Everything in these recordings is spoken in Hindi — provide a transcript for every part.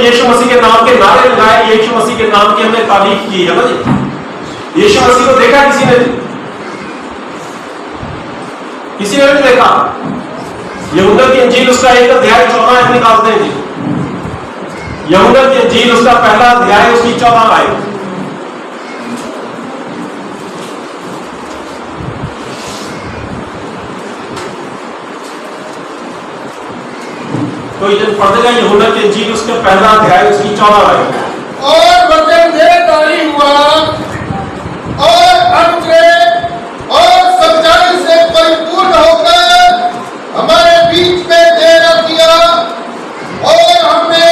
यीशु मसीह के नाम के नारे लगाए, यीशु मसीह के नाम की हमने तारीफ की है ना जी। यीशु मसीह को देखा किसी ने? किसी ने नहीं देखा। यूहन्ना की इंजील उसका 1 अध्याय 14 निकालते हैं जी। यूहन्ना की इंजील उसका पहला अध्याय उसकी 14 आयत। कोई जब पढ़ देगा यूहन्ना की इंजील उसका पहला अध्याय उसकी 14 आयत। और वचन देहधारी हुआ और अनुग्रह और सच्चाई से परिपूर्ण होकर हमारे बीच में डेरा किया, और हमने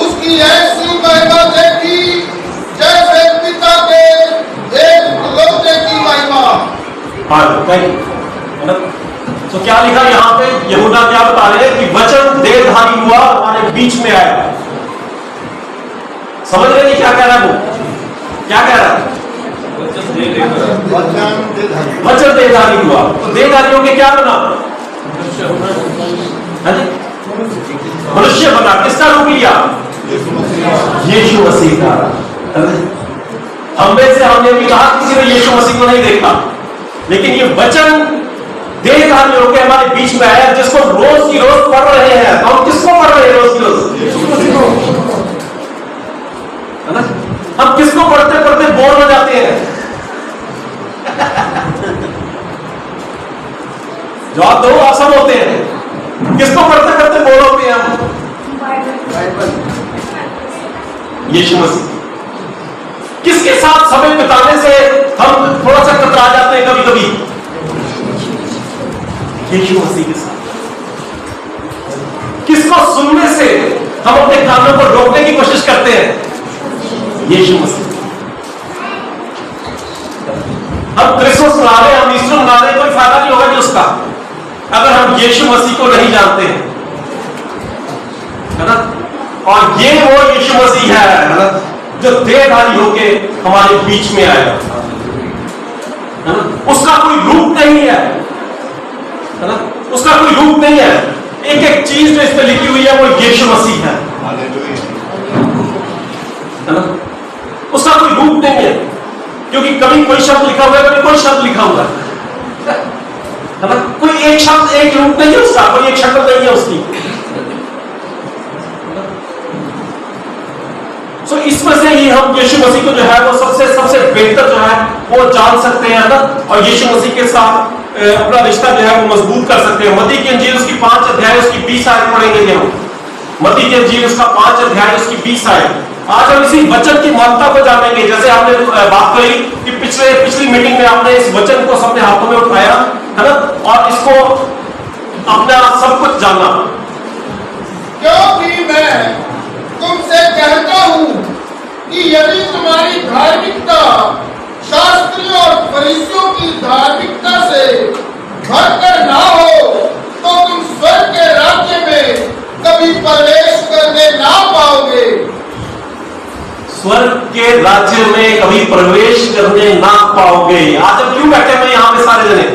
उसकी ऐसी महिमा देखी जैसे पिता के एकलौते की महिमा। तो क्या लिखा यहाँ पे? यहूदा क्या बता रहे हैं कि वचन देहधारी हुआ हमारे बीच में आया। समझ रहे नहीं क्या कह रहा है वो? क्या कह रहा है? वचन देहधारी हुआ। तो देहधारियों के क्या बना? मनुष्य बना। किसका रूप लिया? यीशु मसीह का। हम में से हमने भी कहा किसी ने यीशु मसीह को नहीं देखा, लेकिन ये वचन देहधारी होकर हमारे बीच में आया, जिसको रोज की रोज पढ़ रहे हैं। तो हम किसको पढ़ रहे हैं रोज की रोज? यीशु मसीह को, है ना? हम किसको पढ़ते पढ़ते बोर हो जाते हैं? जवाब दो, आप सब होते हैं। किसको पढ़ते पढ़ते बोर होते हैं हम? यीशु मसीह। किसके साथ समय बिताने से हम थोड़ा सा कतरा जाते हैं कभी कभी? यीशु मसीह के साथ। किसको सुनने से हम अपने कानों को रोकने की कोशिश करते हैं? यीशु मसीह। हम क्रिसमस मना रहे हैं, हम ईस्टर मना रहे हैं, कोई फायदा नहीं होगा जी उसका, अगर हम यीशु मसीह को नहीं जानते हैं, है ना? और ये वो यीशु मसीह है ना, जो देहधारी होके हमारे बीच में आया, है ना? उसका कोई रूप नहीं है ना? उसका कोई रूप नहीं है। एक एक चीज जो इस पे लिखी हुई है वो यीशु मसीह है ना? उसका कोई रूप नहीं है, क्योंकि कभी कोई शब्द लिखा हुआ है, कभी कोई शब्द लिखा हुआ है ना? कोई एक शब्द, एक रूप नहीं है उसका, कोई एक शक्ल नहीं है उसकी। तो इसमें से ही हम यीशु मसीह को जो है वो सबसे बेहतर जो है वो जान सकते हैं ना, और यीशु मसीह के साथ अपना रिश्ता जो है वो मजबूत कर सकते हैं। मत्ती की इंजील उसकी 5 अध्याय उसकी 20 आयत पढ़ेंगे हम। मत्ती की इंजील उसका 5 अध्याय उसकी 20 आयत। आज हम इसी वचन की महत्ता को जानेंगे। जैसे हमने बात करी कि पिछली मीटिंग में आपने इस वचन को अपने हाथों में उठाया, है ना, और इसको अपना सब कुछ जाना। क्योंकि मैं तुमसे कहता हूं कि यदि तुम्हारी धार्मिकता शास्त्रियों और फरीसियों की धार्मिकता से भरकर ना हो, तो तुम स्वर्ग के राज्य में कभी प्रवेश करने ना पाओगे। स्वर्ग के राज्य में कभी प्रवेश करने ना पाओगे। आज हम क्यों बैठे हुए यहाँ पे सारे जने?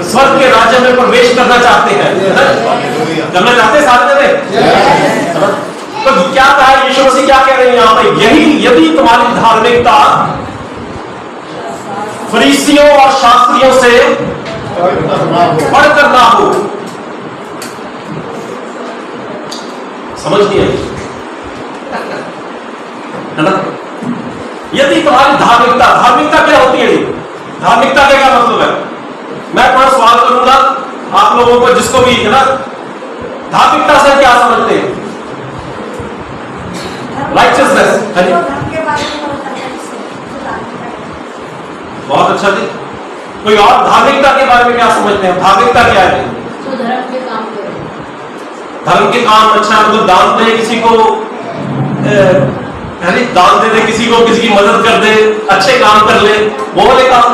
स्वर्ग के राज्य में प्रवेश करना चाहते हैं, करना चाहते हैं सारे जने। तो क्या कहा यीशु मसीह? क्या कह रहे हैं यहाँ पे? यही, यदि तुम्हारी धार्मिकता फरीसियों और शास्त्रियों से बढ़कर ना हो। समझ नहीं आई, है ना? यदि तुम्हारी धार्मिकता क्या होती है? धार्मिकता का क्या मतलब है? मैं थोड़ा सवाल करूंगा आप लोगों को, जिसको भी, है ना, धार्मिकता से क्या समझते हैं? राइचसनेस। बहुत अच्छा जी। कोई और धार्मिकता के बारे में क्या समझते हैं? धार्मिकता क्या है? धर्म के काम। अच्छा, मतलब दान दे किसी को, दान दे किसी को, किसी की मदद कर दे, अच्छे काम कर ले, वो वाले काम।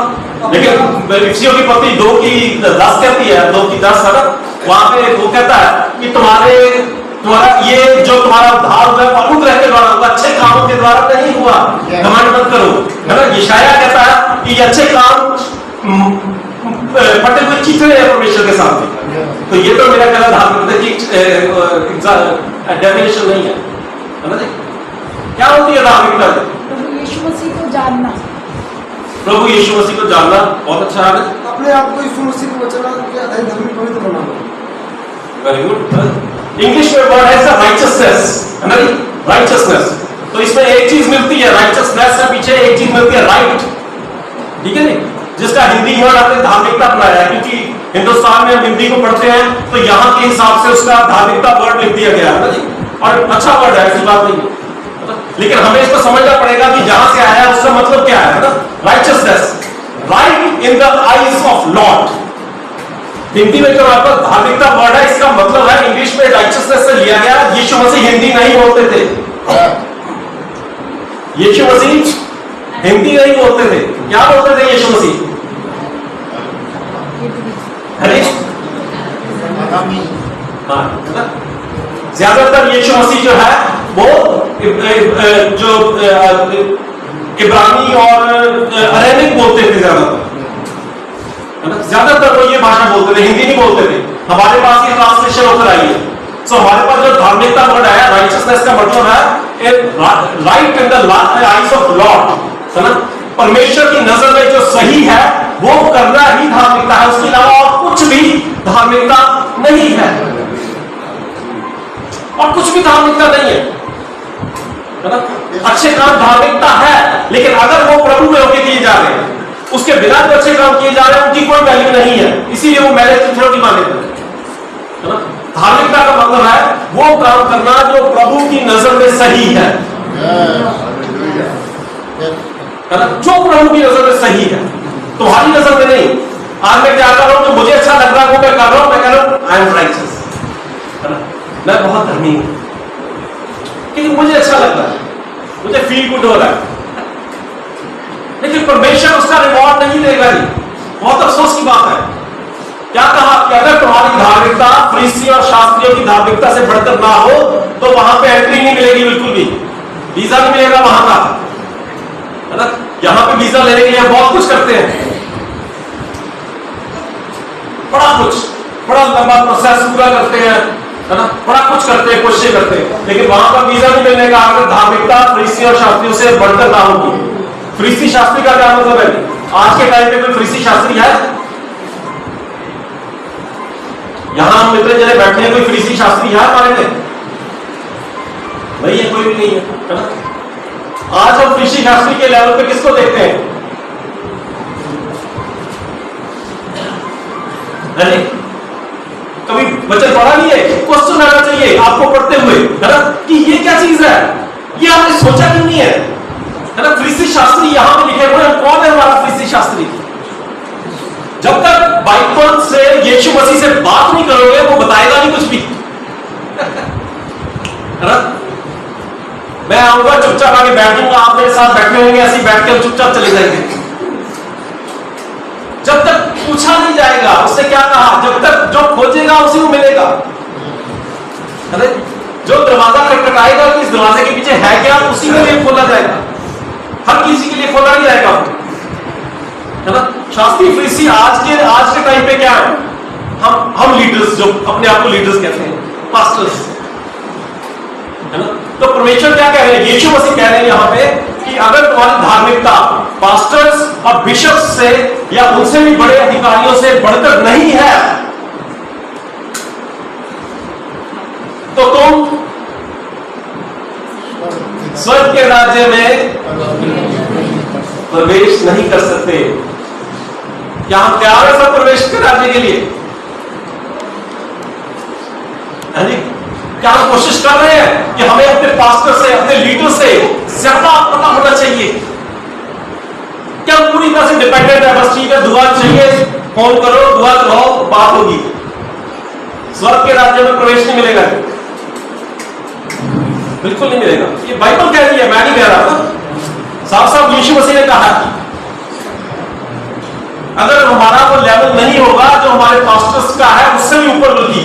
लेकिन किसी की पत्नी 2 की 10 कहती है, 2 की 10, है ना? वहां पे वो कहता है कि तुम्हारा ये जो तुम्हारा उद्धार हुआ है अनुग्रह के द्वारा हुआ, अच्छे कामों के द्वारा नहीं हुआ, घमंड मत करो, है ना? यशाया कहता है कि ये अच्छे काम फटे हुए चिथड़े हैं परमेश्वर के सामने। तो ये तो मेरा कहना धार्मिकता की डेफिनेशन नहीं है ना जी। क्या होती है धार्मिकता? प्रभु यीशु मसीह को जानना। प्रभु यीशु मसीह को जानना, बहुत अच्छा है। अपने आप को यीशु मसीह को बचाना के आधार धर्मी पवित्र बनाना। Very good. इंग्लिश में वर्ड है राइचसनेस, है ना जी, राइचसनेस। तो इसमें एक चीज मिलती है, राइचसनेस से पीछे एक चीज मिलती है, राइट, ठीक है जी, जिसका हिंदी वर्ड आपने धार्मिकता अपनाया है, क्योंकि हिंदुस्तान में हम हिंदी को पढ़ते हैं तो यहाँ के हिसाब से उसका धार्मिकता वर्ड लिख दिया गया है ना जी, और अच्छा वर्ड है, ऐसी बात नहीं है। लेकिन हमें इसको समझना पड़ेगा कि जहां से आया है उसका मतलब क्या है ना। Richness, right in the eyes of Lord. Hindi में जो आपका धार्मिकता वर्ड है, इसका मतलब है इंग्लिश में राइचसनेस से लिया गया। यीशु मसीह हिंदी नहीं बोलते थे, यीशु मसीह हिंदी नहीं बोलते थे। क्या बोलते थे यीशु मसीह? ज्यादातर यीशु मसीह जो है वो जो इब्रानी और अरेबिक बोलते थे ज्यादातर वो ये भाषा बोलते थे, हिंदी नहीं बोलते थे। हमारे पास ये ट्रांसलेशन होकर आई है। सो हमारे पास जो धार्मिकता वर्ड आया, राइचसनेस का मतलब है right in the eyes of Lord, है ना। परमेश्वर की नजर में जो सही है वो करना ही धार्मिकता है, उसके अलावा और कुछ भी धार्मिकता नहीं है, और कुछ भी धार्मिकता नहीं है ना। अच्छे काम धार्मिकता है, लेकिन अगर वो प्रभु में होकर किए जा रहे हैं, उसके बिना जो अच्छे काम किए जा रहे हैं उनकी कोई वैल्यू नहीं है, इसीलिए वो मैरिज की थ्योरी माने है ना। धार्मिकता का मतलब है वो काम करना जो प्रभु की नजर में सही है ना, जो प्रभु की नजर में सही है, तुम्हारी नजर में नहीं। आज मैं क्या कर रहा हूं, जो मुझे अच्छा लग रहा है वो मैं कर रहा हूं, मैं कह रहा हूं आई एम राइचस, मैं बहुत धर्मी हूं क्योंकि मुझे अच्छा लग रहा है, मुझे फील गुड हो रहा है। लेकिन परमेश्वर उसका रिवॉर्ड नहीं देगा जी। बहुत अफसोस की बात है। क्या कहा कि अगर तुम्हारी धार्मिकता फरीसी और शास्त्रियों की धार्मिकता से बढ़कर ना हो तो वहां पे एंट्री नहीं मिलेगी, बिल्कुल भी वीजा नहीं मिलेगा वहां का, है ना। यहां पे वीजा लेने के लिए बहुत कुछ करते हैं, बड़ा कुछ, बड़ा लंबा प्रोसेस पूरा करते हैं, है ना, बड़ा कुछ करते हैं, कोशिश करते हैं, लेकिन वहां पर वीजा नहीं मिलने का अगर धार्मिकता फरीसी और शास्त्रियों से बढ़कर ना होगी। फरीसी शास्त्री का क्या मतलब है? आज के टाइम पे कोई फरीसी शास्त्री है? यहां हम मित्र जने बैठे हैं, कोई फरीसी शास्त्री है हमारे में? नहीं है, कोई भी नहीं है ना। आज हम फरीसी शास्त्री के लेवल पे किसको देखते हैं? नहीं, कभी वचन पढ़ा नहीं है? क्वेश्चन आना चाहिए आपको पढ़ते हुए, है ना, कि ये क्या चीज है, ये आपने सोचा क्यों नहीं है ना। फरीसी शास्त्री यहां पे लिखे हुए हैं, कौन है हमारा फरीसी शास्त्री? जब तक बाइबल से यीशु मसीह से बात नहीं करोगे वो बताएगा नहीं कुछ भी, है ना। मैं आऊंगा चुपचाप आके बैठूंगा, आप मेरे साथ बैठे होंगे, ऐसे बैठ के हम चुपचाप चले जाएंगे। जब तक पूछा नहीं जाएगा, उससे क्या कहा, जब तक जो खोजेगा उसी को मिलेगा, है ना। जो दरवाजा खटखटाएगा कि इस दरवाजे के पीछे है क्या, उसी के लिए खोला जाएगा, हर किसी के लिए खोला नहीं जाएगा, है ना। शास्त्री फरीसी आज के टाइम पे क्या है, हम लीडर्स, जो अपने आप को लीडर्स कहते हैं, पास्टर्स, है ना। तो परमेश्वर क्या कह रहे हैं, यीशु मसीह कह रहे हैं यहां पे कि अगर तुम्हारी धार्मिकता पास्टर्स और बिशप्स से या उनसे भी बड़े अधिकारियों से बढ़कर नहीं है तो तुम स्वर्ग के राज्य में प्रवेश नहीं कर सकते। क्या हम तैयार है सब प्रवेश के राज्य के लिए? क्या हम कोशिश कर रहे हैं कि हमें अपने पास्टर से, अपने लीडर से ज्यादा पता होना चाहिए? क्या हम पूरी तरह से डिपेंडेंट है, बस ठीक है दुआ चाहिए, फोन करो, दुआ कराओ, बात होगी? स्वर्ग के राज्य में प्रवेश नहीं मिलेगा, बिल्कुल नहीं मिलेगा। ये बाइबल कह रही है, मैं नहीं कह रहा था। साफ साफ यीशु मसीह ने कहा कि अगर हमारा वो लेवल नहीं होगा जो हमारे पास्टर्स का है, उससे भी ऊपर बल्कि,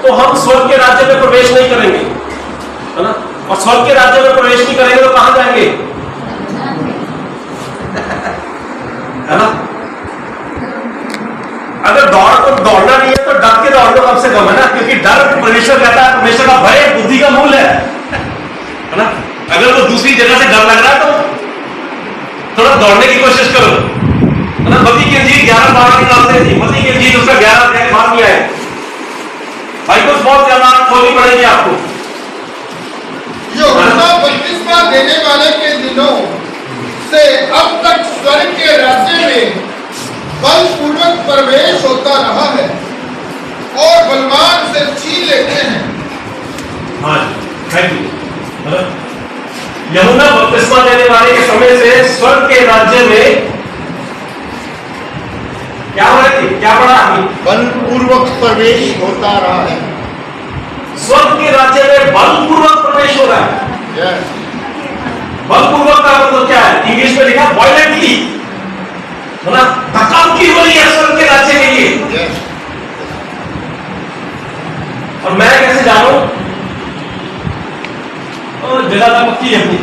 तो हम स्वर्ग के राज्य में प्रवेश नहीं करेंगे, है ना। और स्वर्ग के राज्य में प्रवेश नहीं करेंगे तो कहां जाएंगे, है ना। अगर दौड़ना नहीं नहीं है तो डर के दौड़ लो कम से कम, है ना, क्योंकि डर परमेश्वर कहता है, परमेश्वर का भय बुद्धि का मूल है ना। अगर वो दूसरी जगह से डर लग रहा है तो थोड़ा दौड़ने की कोशिश करो, है ना। मत्ती की इंजील 11-12 निकालते थे, मत्ती की इंजील उसका 11 अध्याय बाद में आए भाई, कुछ बहुत ज्यादा खोलनी पड़ेगी आपको। यूहन्ना बपतिस्मा देने वाले के दिनों से अब तक स्वर्ग के राज्य में बलपूर्वक प्रवेश होता रहा है और बलवान से छीन लेते हैं। हाँ थैंक यू। यूहन्ना बपतिस्मा देने वाले के समय से स्वर्ग के राज्य में क्या हो रही थी, क्या पढ़ा अभी? बलपूर्वक प्रवेश होता रहा है। स्वर्ग के राज्य में बलपूर्वक प्रवेश हो रहा है। बलपूर्वक का मतलब क्या है? इंग्लिश में लिखा वायलेंटली, है ना, धक्का-मुक्की हो रही है स्वर्ग के राज्य के लिए। और मैं कैसे जानूं? और जगह तो पक्की है अपनी,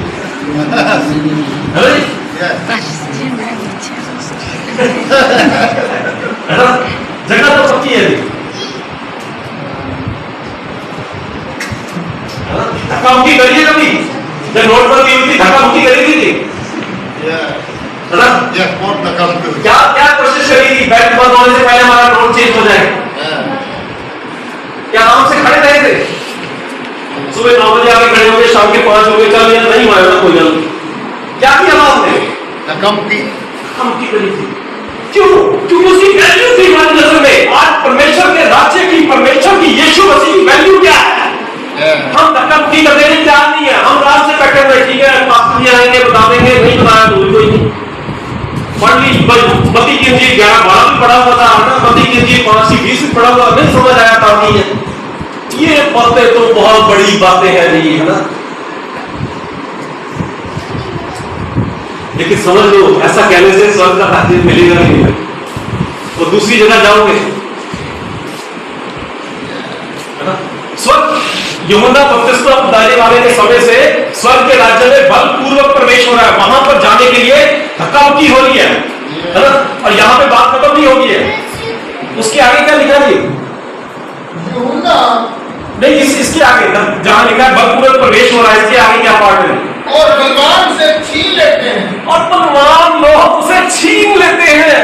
है ना, जगह तो पक्की है। धक्का-मुक्की करिए कभी, जब नोटबंदी हुई थी धक्का-मुक्की करी थी, है ना? क्या क्या कोशिश करी थी बैंक बंद होने से पहले हमारा नोट चेंज हो जाए? क्या आराम से खड़े रहे थे? सुबह 9 बजे आके खड़े हो गए, शाम के 5 हो गए, चल यार नहीं हुआ कोई गल। क्या किया आपने? धक्का-मुक्की करी थी। क्यों? क्योंकि उसकी वैल्यू थी हमारी नजर में। आज परमेश्वर के राज्य की, परमेश्वर की, यीशु मसीह की वैल्यू क्या है? हम धक्का-मुक्की करने के लिए तैयार नहीं है। हम रात से बैठे हुए, ठीक है पास्टर जी आएंगे बता देंगे, नहीं बताया तो कोई नहीं। मत्ती की इंजील 11-12 भी पढ़ा हुआ था ना, मत्ती की इंजील 5-20 भी पढ़ा हुआ, नहीं समझ आया था नहीं है। ये बातें तो बहुत बड़ी बातें हैं जी, है ना। लेकिन समझ लो, ऐसा कहने से स्वर्ग का राज्य मिलेगा नहीं, वो तो दूसरी जगह जाओगे, है ना। स्वर्ग यूहन्ना बपतिस्मा देने वाले के समय से स्वर्ग के राज्य में बलपूर्वक प्रवेश हो रहा है। वहां पर जाने के लिए धक्का-मुक्की हो रही है ना। और यहाँ पे बात खत्म नहीं होगी है। उसके आगे क्या लिखा है? यूहन्ना नहीं, इसके आगे जहां लिखा है बलपूर्वक प्रवेश हो रहा है, इसके आगे क्या पार्ट है? और बलवान से छीन लेते हैं। और बलवान लोग उसे छीन लेते हैं।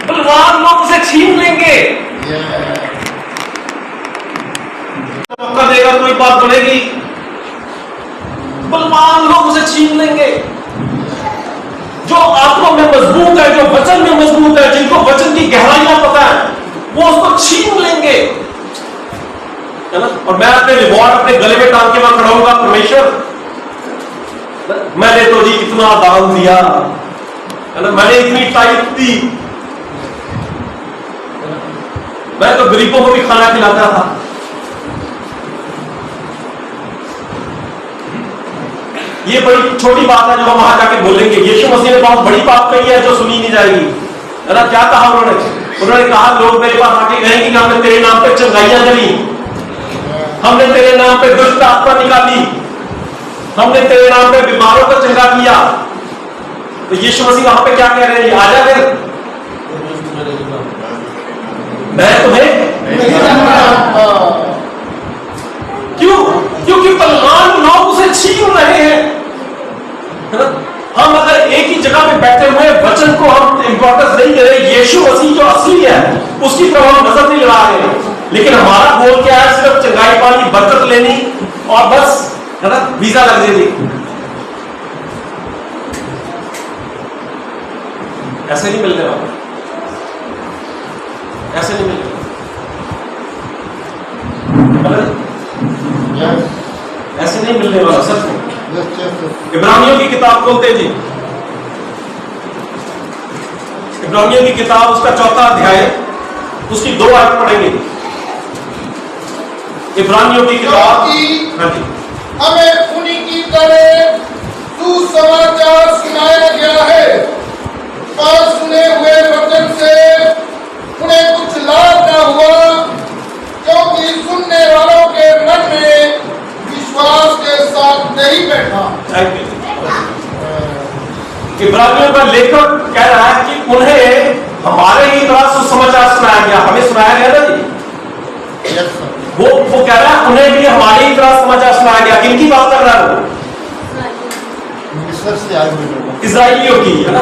बलवान लोग उसे छीन लेंगे। मौका देगा तो एक बात बढ़ेगी, बलवान लोग उसे छीन लेंगे। जो आत्मा में मजबूत है, जो वचन में मजबूत है, जिनको वचन की गहराइयां पता है, वो उसको छीन लेंगे, है ना। और मैं अपने रिवॉर्ड अपने गले में टांग के वहां खड़ा होऊंगा, परमेश्वर मैंने तो जी इतना दान दिया, है ना, मैंने इतनी टाइप दी, मैं तो गरीबों को भी खाना खिलाता था। ये बड़ी छोटी बात है जो हम वहां जाके बोलेंगे। यीशु मसीह ने बहुत बड़ी बात कही है जो सुनी नहीं जाएगी, है ना। क्या कहा उन्होंने कहा लोग मेरे पास आके कहेंगे कि हमने तेरे नाम पे चंगाइयां करी, हमने तेरे नाम पे दुष्ट आत्मा निकाली, हमने तेरे नाम पे बीमारों को चंगा किया। तो यीशु मसीह वहां पे क्या कह रहे हैं? आजा फिर, मैं तुम्हें क्यों? क्योंकि बलवान लोग उसे छीन रहे हैं, है ना। हम अगर एक ही जगह पे बैठे हुए वचन को हम इंपॉर्टेंस नहीं दे रहे, यीशु मसीह जो असली है उसकी तरफ हम नजर नहीं लगा रहे हैं, लेकिन हमारा गोल क्या है? सिर्फ चंगाई पानी, बरकत लेनी और बस, है ना, वीजा लग जाएगी। ऐसे नहीं मिलने वाला, ऐसे नहीं मिलने वाला, ऐसे नहीं मिलने वाला सच में। इब्रानियों की किताब खोलते जी, इब्रानियों की किताब उसका 4था अध्याय, उसकी 2 आयत पढ़ेंगे। इब्रानियों की किताब, हमें उन्हीं की तरह सुसमाचार सुनाया गया है, पर सुने हुए वचन से उन्हें कुछ लाभ न हुआ, क्योंकि सुनने वालों के मन में विश्वास के साथ नहीं बैठा। इब्रानियों का लेखक कह रहा है कि उन्हें हमारे ही द्वारा सुसमाचार सुनाया गया, हमें सुनाया गया ना जी। Yes sir. वो कह रहा है उन्हें भी हमारे ही तरह समाचार सुनाया गया। किनकी बात कर रहा है वो? मिस्र से आए हुए लोगों इजराइलियों की, है ना?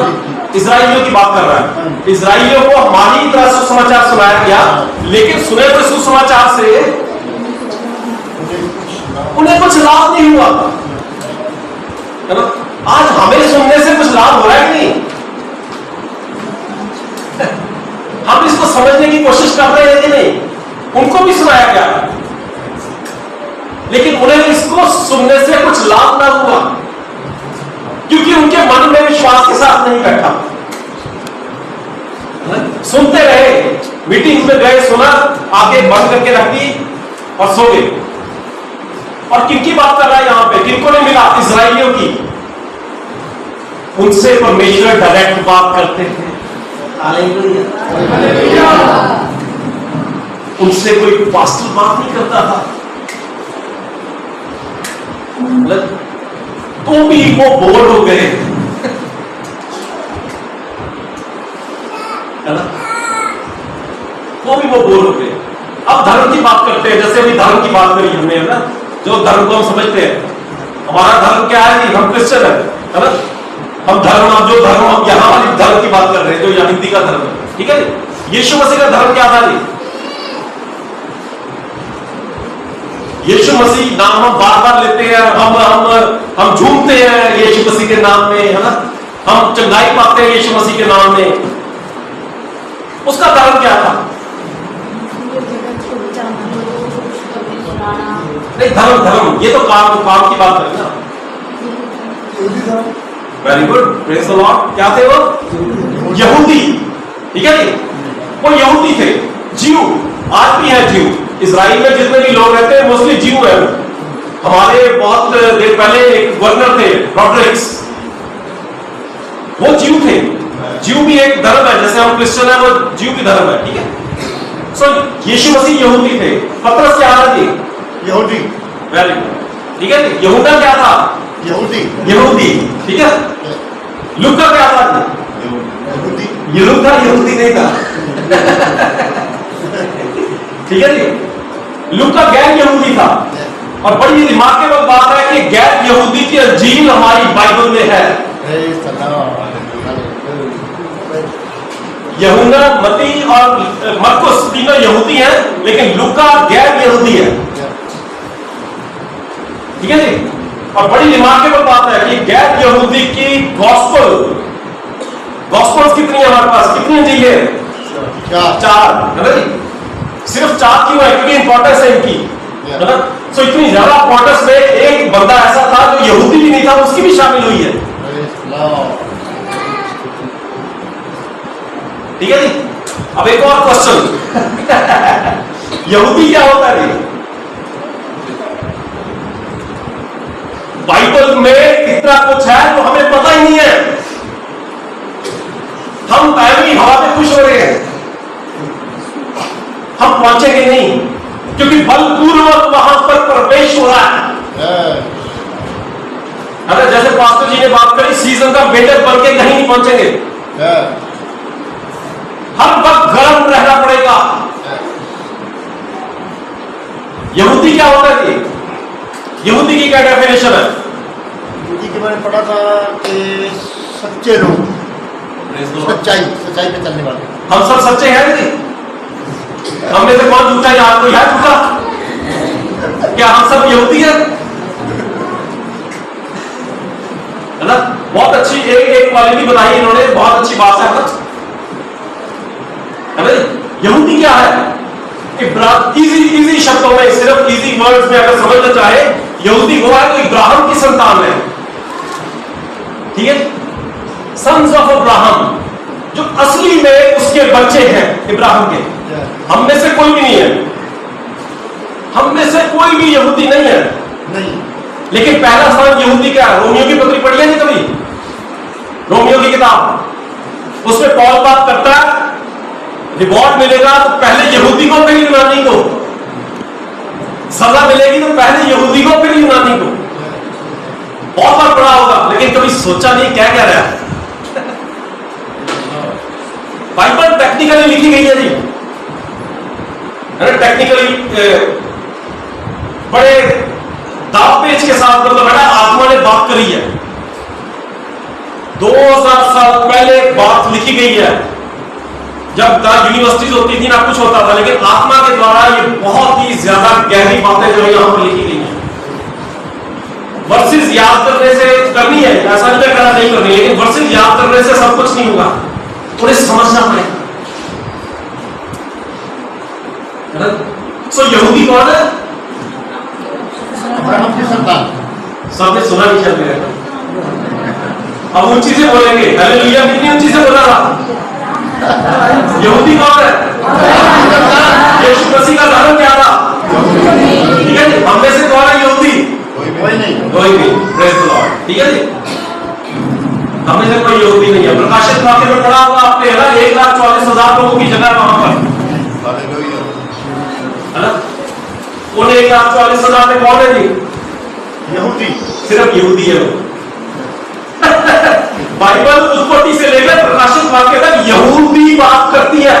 इजराइलियों की बात कर रहा है। इजराइलियों को हमारी ही तरह सुसमाचार सुनाया गया, लेकिन सुने हुए सुसमाचार से उन्हें कुछ लाभ नहीं हुआ, है ना? आज हमें सुनने से कुछ लाभ हो रहा है कि नहीं? हम इसको समझने की कोशिश कर रहे हैं कि नहीं? उनको भी सुनाया गया, लेकिन उन्हें इसको सुनने से कुछ लाभ ना हुआ, क्योंकि उनके मन में विश्वास के साथ नहीं बैठा। सुनते रहे, मीटिंग में गए, सुना, आगे बंद करके रख दी और सो गए। और किनकी बात कर रहा है यहां पे? किनको नहीं मिला? इजराइलियों की। उनसे परमेश्वर डायरेक्ट बात करते थे, उनसे कोई पास्टर बात नहीं करता था, तो भी वो बोर हो गए, है ना? तो भी वो बोर हो गए। अब धर्म की बात करते हैं, जैसे अभी धर्म की बात करी हमने, है ना? जो धर्म को हम समझते हैं, हमारा धर्म क्या है जी? हम क्रिश्चियन है ना? हम धर्म, अब जो धर्म, हम यहां वाली धर्म की बात कर रहे हैं, जो यहूदी का धर्म है, ठीक है? यीशु मसीह का धर्म क्या था जी? यीशु मसीह नाम हम बार बार लेते हैं, हम झूमते हैं यीशु मसीह के नाम में, है ना? हम चंगाई पाते हैं यीशु मसीह के नाम में। उसका धर्म क्या था? नहीं, धर्म, ये तो काम की बात करें ना। Very good, praise the Lord. क्या थे वो? यहूदी, ठीक है जी? वो यहूदी थे, जीव, आज भी है जीव। इजराइल में जितने भी लोग रहते हैं मोस्टली जीव है। हमारे बहुत देर पहले एक गवर्नर थे, रॉड्रिक्स, वो जीव थे। जीव भी एक धर्म है, जैसे हम क्रिश्चियन है, वो जीव भी धर्म है, ठीक है? सो यीशु मसीह यहूदी थे। पतरस क्या था जी? यहूदी। वेरी गुड, ठीक है जी? यहूदा क्या था? यहूदी, ठीक है? लूका क्या था जी? यहूदा यहूदी नहीं था, ठीक है जी? लूका गैर यहूदी था। और बड़ी रिमार्केबल बात है कि गैर यहूदी की अंजील हमारी बाइबल में है। यूहन्ना, मत्ती और मरकुस तीनों यहूदी हैं, लेकिन लूका गैर यहूदी है, ठीक है जी? और बड़ी रिमार्केबल बात है कि गैर यहूदी की गॉस्पेल्स कितनी है हमारे पास? कितनी अंजील है? 4, है ना जी? सिर्फ 4 क्यों है? क्योंकि इंपॉर्टेंस है इनकी, है ना? सो इतनी ज्यादा इंपॉर्टेंस में एक बंदा ऐसा था जो यहूदी भी नहीं था, उसकी भी शामिल हुई है, ठीक है जी? अब एक और क्वेश्चन यहूदी क्या होता है जी? बाइबल में इतना कुछ है तो हमें पता ही नहीं है। हम पहली हवा में खुश हो रहे हैं, हम पहुंचेंगे नहीं, क्योंकि बलपूर्वक वहां पर प्रवेश हो रहा है। अगर जैसे पास्टर जी ने बात करी, सीजन का बेटर बन के कहीं नहीं पहुंचेंगे, हर वक्त गर्म रहना पड़ेगा। यहूदी क्या होता है जी? यहूदी की क्या डेफिनेशन है? यहूदी के मैंने पढ़ा था कि सच्चे लोग, सच्चाई पे चलने वाले। हम सब सच्चे हैं जी? हम में से कौन झूठा? यार कोई है झूठा? क्या हम सब यहूदी हैं? है ना? बहुत अच्छी एक क्वालिटी बताई इन्होंने, बहुत अच्छी बात है ना? यहूदी क्या है? इजी शब्दों में, सिर्फ इजी वर्ड्स में अगर समझना चाहे, यहूदी वो है तो इब्राहिम की संतान है, ठीक है? सन्स ऑफ अब्राहम, जो असली में उसके बच्चे हैं इब्राहिम के। हम में से कोई भी नहीं है, हम में से कोई भी यहूदी नहीं है, नहीं। लेकिन पहला स्थान यहूदी का है। रोमियो की पत्री पढ़ी है नहीं कभी? रोमियो की किताब, उसमें पौल बात करता है, रिवॉर्ड मिलेगा तो पहले यहूदी को फिर यूनानी को, सजा मिलेगी तो पहले यहूदी को फिर यूनानी को। बहुत बार पढ़ा होगा, लेकिन कभी सोचा नहीं क्या कह रहा है। बाइबल टेक्निकली लिखी गई है जी, है ना, टेक्निकली बड़े दाव पेच के साथ, मतलब है ना, आत्मा ने बात करी है। 2000 साल पहले बात लिखी गई है, जब यूनिवर्सिटीज होती थी ना, कुछ होता था, लेकिन आत्मा के द्वारा ये बहुत ही ज्यादा गहरी बातें जो यहां पर लिखी गई हैं। वर्सेस याद करने से करनी है, ऐसा नहीं कहना नहीं करनी, लेकिन वर्सेस याद करने से सब कुछ नहीं होगा, थोड़े समझना पड़ेगा। सो यहूदी कौन है? अब्राहम की संतान। सबने सुना नहीं चल रहा, अब ऊंची से बोलेंगे, हालेलुया, कितनी ऊंची से बोला था? यहूदी कौन है? यीशु मसीह का धर्म क्या था? ठीक है जी, हम में से कौन है यहूदी? कोई नहीं। कोई नहीं, प्रेज द लॉर्ड। ठीक है जी, हम में से कोई यहूदी नहीं है। प्रकाशित वाक्य में पढ़ा होगा आपने, है ना, 1,40,000 लोगों की जगह वहां पर, है ना। उन 1,40,000 में कौन है जी? यहूदी। सिर्फ यहूदी है वो। बाइबल उत्पत्ति से लेकर प्रकाशित वाक्य तक यहूदी बात करती है,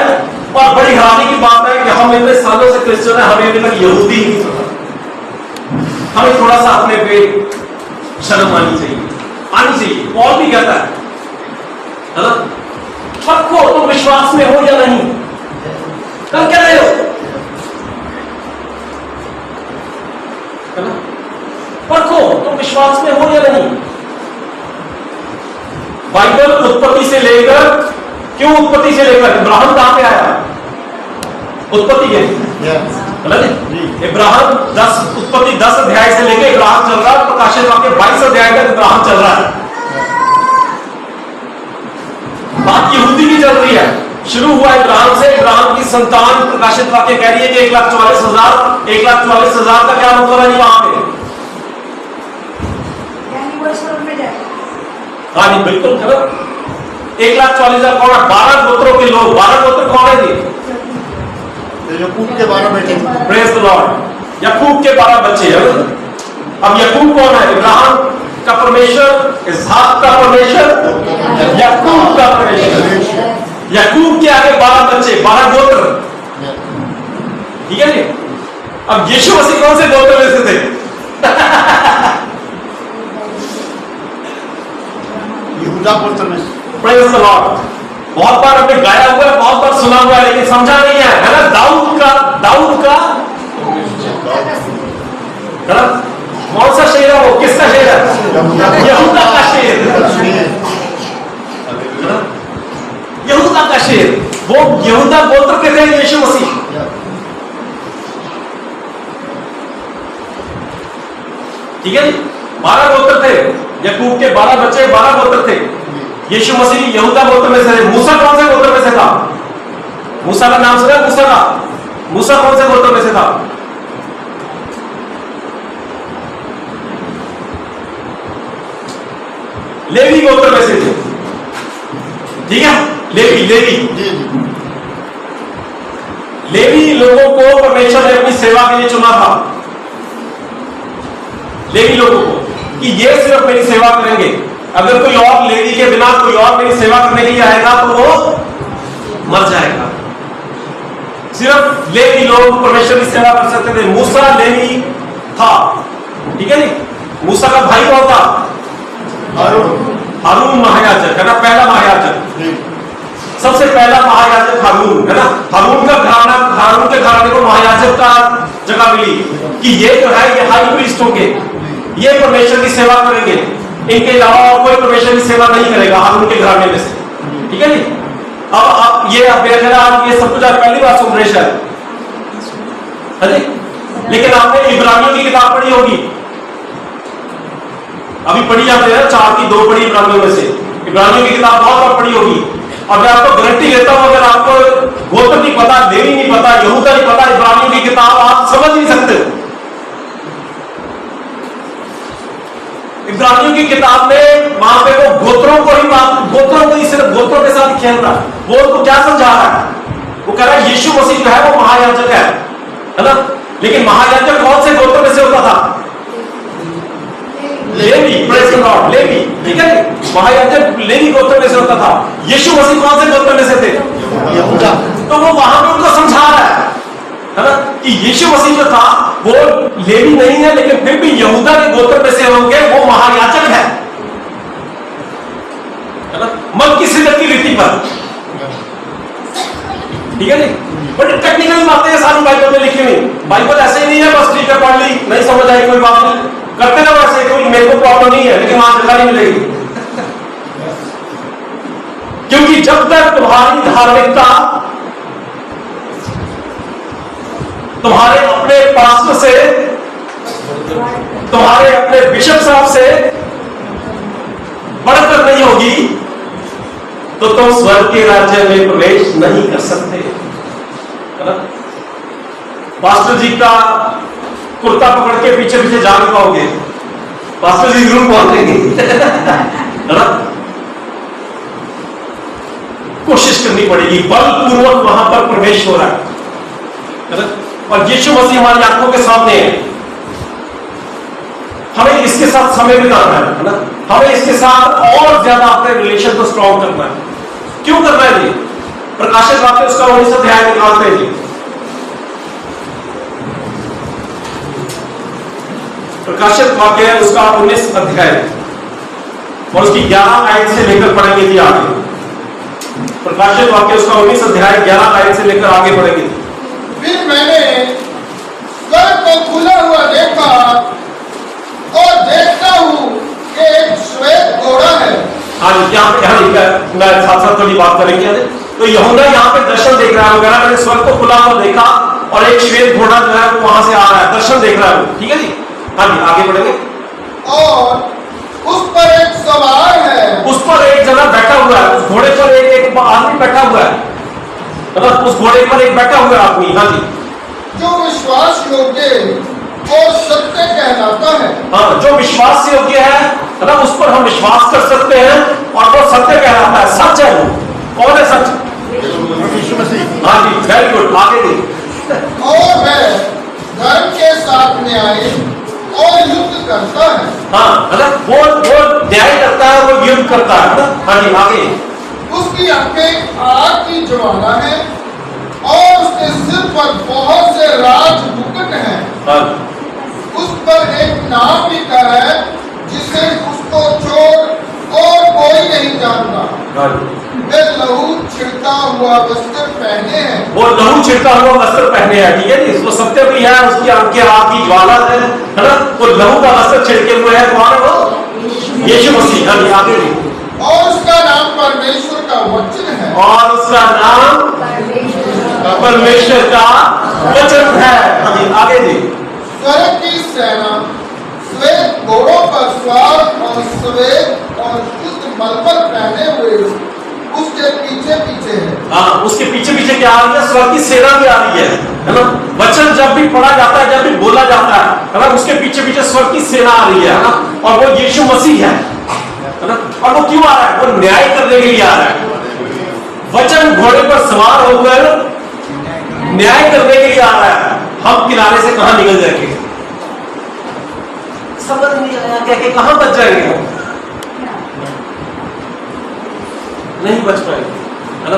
और बड़ी हैरानी की बात है कि हम इतने सालों से क्रिश्चियन है, हमें अभी तक यहूदी ही नहीं पता। हमें थोड़ा सा अपने पे शर्म आनी चाहिए। पौल भी कहता है ना, पक्को तो विश्वास में हो या नहीं, कल कह रहे हो, है ना, पक्को तो विश्वास में हो या नहीं। बाइबल उत्पत्ति से लेकर, क्यों उत्पत्ति से लेकर, इब्राहिम कहां पे आया? उत्पत्ति के, इब्राहिम 10 उत्पत्ति 10 अध्याय से लेकर इब्राहिम चल रहा है, प्रकाशित वाक्य 22 अध्याय तक इब्राहिम चल रहा है। बात यहूदी की चल रही है, शुरू हुआ इब्राहिम से, इब्राहिम की संतान, प्रकाशित वाक्य कह रही है कि 1,40,000 का क्या मतलब है वहां पे? हाँ जी, बिल्कुल खबर। 1,40,000 कौन है? 12 गोत्रों के लोग। 12 गोत्र कौन है जी? यकूब के 12 बेटे। Praise the Lord. यकूब के 12 बच्चे हैं। अब यकूब कौन है? इब्राहिम का परमेश्वर, इसहाक का परमेश्वर, यकूब का परमेश्वर। यकूब के आगे 12 बच्चे, 12 गोत्र, ठीक है जी। अब यीशु मसीह कौन से गोत्र में से थे? यहूदा गोत्र में। Praise the Lord. बहुत बार हमने गाया हुआ है, बहुत बार सुना हुआ है, लेकिन समझा नहीं है ना। दाऊद का कौन सा शेर है वो? किसका शेर है? यहूदा का शेर। यहूदा का शेर, वो यहूदा गोत्र के थे यीशु मसीह। ठीक है जी, 12 गोत्र थे, यकूब के 12 बच्चे, 12 गोत्र थे। यीशु मसीह यहूदा गोत्र में से। मूसा कौन से गोत्र में से था? मूसा का नाम सुना? मूसा कौन से गोत्र में से था? लेवी गोत्र में से थे। ठीक है, लेवी लोगों को परमेश्वर ने अपनी सेवा के लिए चुना था। लेवी लोगों को कि ये सिर्फ मेरी सेवा करेंगे, अगर कोई और लेवी के बिना कोई और मेरी सेवा करने के लिए आएगा तो वो मर जाएगा। सिर्फ लेवी लोग परमेश्वर की सेवा कर सकते थे। मूसा लेवी था, ठीक है जी। मूसा का भाई कौन था? हारून महायाजक, है ना, पहला महायाजक, सबसे पहला महायाजक हारून, है ना। हारून के घराने को महायाजक का जगह मिली कि ये जो है ये हाई प्रीस्ट होंगे, ये परमेश्वर की सेवा करेंगे, इनके अलावा और कोई परमेश्वर की सेवा नहीं करेगा हारून के घराने में से। ठीक है जी। अब आप ये ये सब कुछ आप पहली बार सुन रहे शायद, है जी। लेकिन आपने इब्रानियों की किताब पढ़ी होगी, अभी पढ़ी जाते हैं 4 की 2 पढ़ी इब्रानियों में से। इब्रानियों की किताब बहुत बार पढ़ी होगी। और मैं आपको गारंटी देता हूं, अगर आपको गोत्र नहीं पता, लेवी नहीं पता, यहूदा नहीं पता, इब्रानियों की किताब आप समझ नहीं सकते। इब्रानियों की किताब में वहां पे वो गोत्रों को ही सिर्फ गोत्रों के साथ खेल रहा है। वो उनको क्या समझा रहा है? वो कह रहा है यीशु मसीह जो है वो महायाजक है ना। लेकिन महायाजक कौन से गोत्र में से होता था? Levi, praise the lord, Levi, ठीक है। महायाजक लेवी गोत्र में से होता था। यीशु मसीह कौन से गोत्र में से थे? तो वो वहां पे उनको समझा रहा है ना, कि यीशु मसीह जो था वो लेवी नहीं है, लेकिन फिर भी यहूदा के गोत्र में से होंगे, वो महायाजक है ना, मलकीसिदक की रीति पर। ठीक है जी, बट टेक्निकल बातें हैं सारी बाइबल में लिखी हुई। बाइबल ऐसे ही नहीं है बस ठीक है पढ़ ली, नहीं समझ आई कोई बात नहीं, करते ना वैसे, कोई मेरे को प्रॉब्लम नहीं है, लेकिन वहां जगह नहीं मिलेगी। क्योंकि जब तक तुम्हारी धार्मिकता तुम्हारे अपने पास्टर से, तुम्हारे अपने बिशप साहब से बढ़कर नहीं होगी, तो तुम स्वर्ग के राज्य में प्रवेश नहीं कर सकते, है ना? पास्टर जी का कुर्ता पकड़ के पीछे पीछे जा नहीं पाओगे, पास्टर जी जरूर पहुंचेंगे, है ना? कोशिश करनी पड़ेगी, बलपूर्वक वहां पर प्रवेश हो रहा है ना? और यीशु मसीह हमारी आंखों के सामने है, हमें इसके साथ समय बिताना है ना, हमें इसके साथ और ज्यादा अपने रिलेशन को स्ट्रॉन्ग करना है। क्यों करना है जी? प्रकाशित वाक्य उसका 19 अध्याय निकालते हैं जी, प्रकाशित वाक्य है उसका 19 अध्याय और उसकी 11 आयत से लेकर पढ़ेंगे जी आगे। प्रकाशित वाक्य उसका 19 अध्याय 11 आयत से लेकर आगे पढ़ेंगे। फिर मैंने स्वर्ग को खुला हुआ देखा और देखता हूं कि एक श्वेत घोड़ा है। हाँ जी, यहाँ लिखा है, मैं साथ साथ थोड़ी बात करेंगे। तो यहूदा यहाँ पे दर्शन देख रहा है, वगैरह मैंने स्वर्ग को खुला हुआ देखा और एक श्वेत घोड़ा जो है वो वहां से आ रहा है, दर्शन देख रहा है। ठीक है जी, हाँ जी आगे बढ़ेंगे। और उस पर एक सवार है, उस पर एक जना बैठा हुआ है, उस घोड़े पर एक आदमी बैठा हुआ है, मतलब उस घोड़े पर एक बैठा हुआ आदमी। हाँ जी, जो विश्वास योग्य और सत्य कहलाता है। हाँ, जो विश्वास योग्य है ना, उस पर हम विश्वास कर सकते हैं और वो सत्य कहलाता है, सच है। वो कौन है सच? यीशु मसीह। हाँ जी, वेरी गुड, आगे दी। और वह धर्म के साथ न्याय और युद्ध करता है। हाँ, मतलब वो न्याय करता है, वो युद्ध करता है ना। हाँ जी आगे। उसकी आंखें आग की ज्वाला है और उसके सिर पर बहुत से राज मुकुट हैं। हाँ, उस पर एक नाम लिखा है जिसे उसको छोड़ और कोई नहीं जानता। हाँ, वे लहू छिड़का हुआ वस्त्र पहने हैं। वो लहू छिड़का हुआ वस्त्र पहने हैं। ठीक है जी, वो सत्य भी है, उसकी आंखें आग की ज्वाला है ना, वो लहू का वस्त्र छिड़के हुए है। कौन है वो? यीशु मसीह। हाँ जी आगे दी। और उसका नाम परमेश्वर का वचन है। और उसका नाम परमेश्वर का वचन है। हाँ जी आगे दी। स्वर्ग की सेना श्वेत घोड़ों पर सवार और श्वेत और शुद्ध मलमल पहने हुए उसके पीछे पीछे है। हाँ, उसके पीछे पीछे क्या आ रही है? स्वर्ग की सेना भी आ रही है ना। वचन जब भी पढ़ा जाता है, जब भी बोला जाता है ना, उसके पीछे पीछे स्वर्ग की सेना आ रही है ना, और वो यीशु मसीह है ना। और वो क्यों आ रहा है? वो न्याय करने के लिए आ रहा है। वचन घोड़े पर सवार होकर न्याय करने के लिए आ रहा है। हम किनारे से कहां निकल जाएंगे? समझ नहीं आया, क्या कि कहां बच जाएंगे हम? नहीं बच पाएंगे, है ना,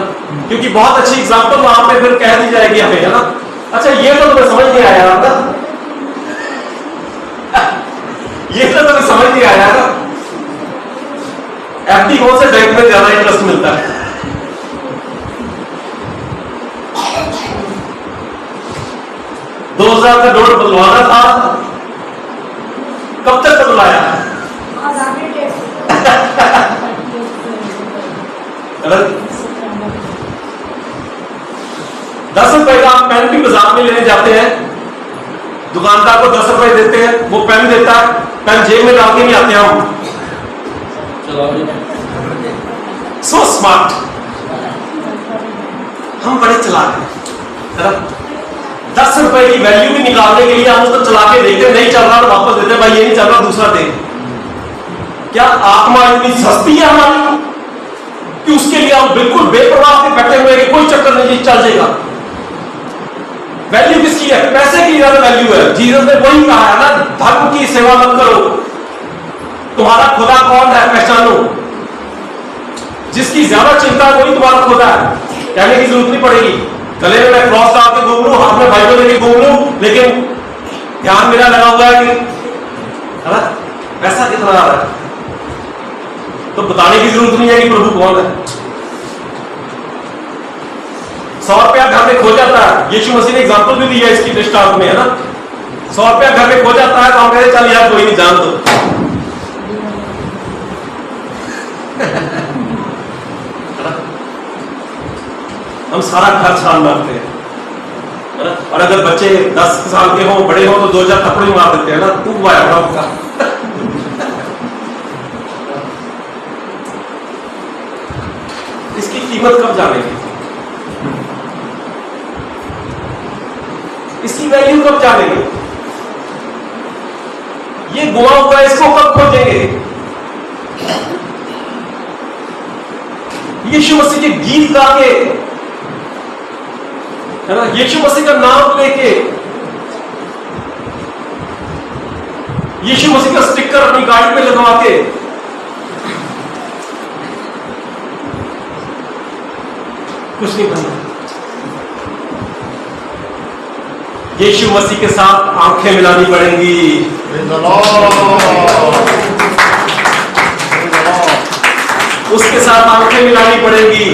क्योंकि बहुत अच्छी एग्जांपल वहां पे फिर कह दी जाएगी हमें, है ना। अच्छा, ये तो तुम्हें समझ नहीं आया ना, ये तो तुम्हें समझ नहीं आया ना। एफडी कौन से बैंक में ज्यादा इंटरेस्ट मिलता है? $2000 का नोट बदलवाना था, कब तक बदलाया? 10 रुपए का पेन भी बाजार में लेने जाते हैं, दुकानदार को 10 रुपए देते हैं, वो पेन देता है, पेन जेब में डाल के नहीं आते हम। सो स्मार्ट, हम बड़े चालाक हैं। 10 रुपए की वैल्यू भी निकालने के लिए हम उसको चला के देखते, नहीं चल रहा तो वापस देते, भाई ये नहीं चल रहा दूसरा दे। क्या आत्मा इतनी सस्ती है हमारी कि उसके लिए हम बिल्कुल बेपरवाह से बैठे हुए कि कोई चक्कर नहीं, चल जाएगा? वैल्यू किसकी है? पैसे की ज्यादा वैल्यू है। जीसस ने वही कहा है ना, धर्म की सेवा मत करो, तुम्हारा खुदा कौन है पहचानो। जिसकी ज्यादा चिंता है वही तुम्हारा खुदा है। कहने की जरूरत नहीं पड़ेगी। गले में मैं क्रॉस डाल के घूम लूं, हाथ में बाइबल लेके घूम लूं, लेकिन ध्यान मेरा लगा हुआ है कि है ना, पैसा कितना आ रहा है, तो बताने की जरूरत नहीं है कि प्रभु कौन है। 100 रुपया घर में खो जाता है, यीशु मसीह ने एग्जांपल भी दिया इसकी दृष्टांत में, है ना। 100 रुपया घर में खो जाता है तो हम कहते चल यार कोई नहीं, जान दो। हम सारा घर छान मारते हैं, है ना। और अगर बच्चे 10 साल के हों, बड़े हों, तो 2000 थप्पड़ मार देते हैं ना, तू हुआ है उनका। इसकी कीमत कब जानेगी, इसकी वैल्यू कब जानेंगे, ये गुआ हुआ है इसको कब खोजेंगे। यीशु मसीह के गीत गा के, है ना, यीशु मसीह का नाम लेके, यीशु मसीह का स्टिकर अपनी गाड़ी पे लगवा के, कुछ नहीं बनना। यीशु मसीह के साथ आंखें मिलानी पड़ेंगी। उसके साथ आंखें मिलानी पड़ेगी,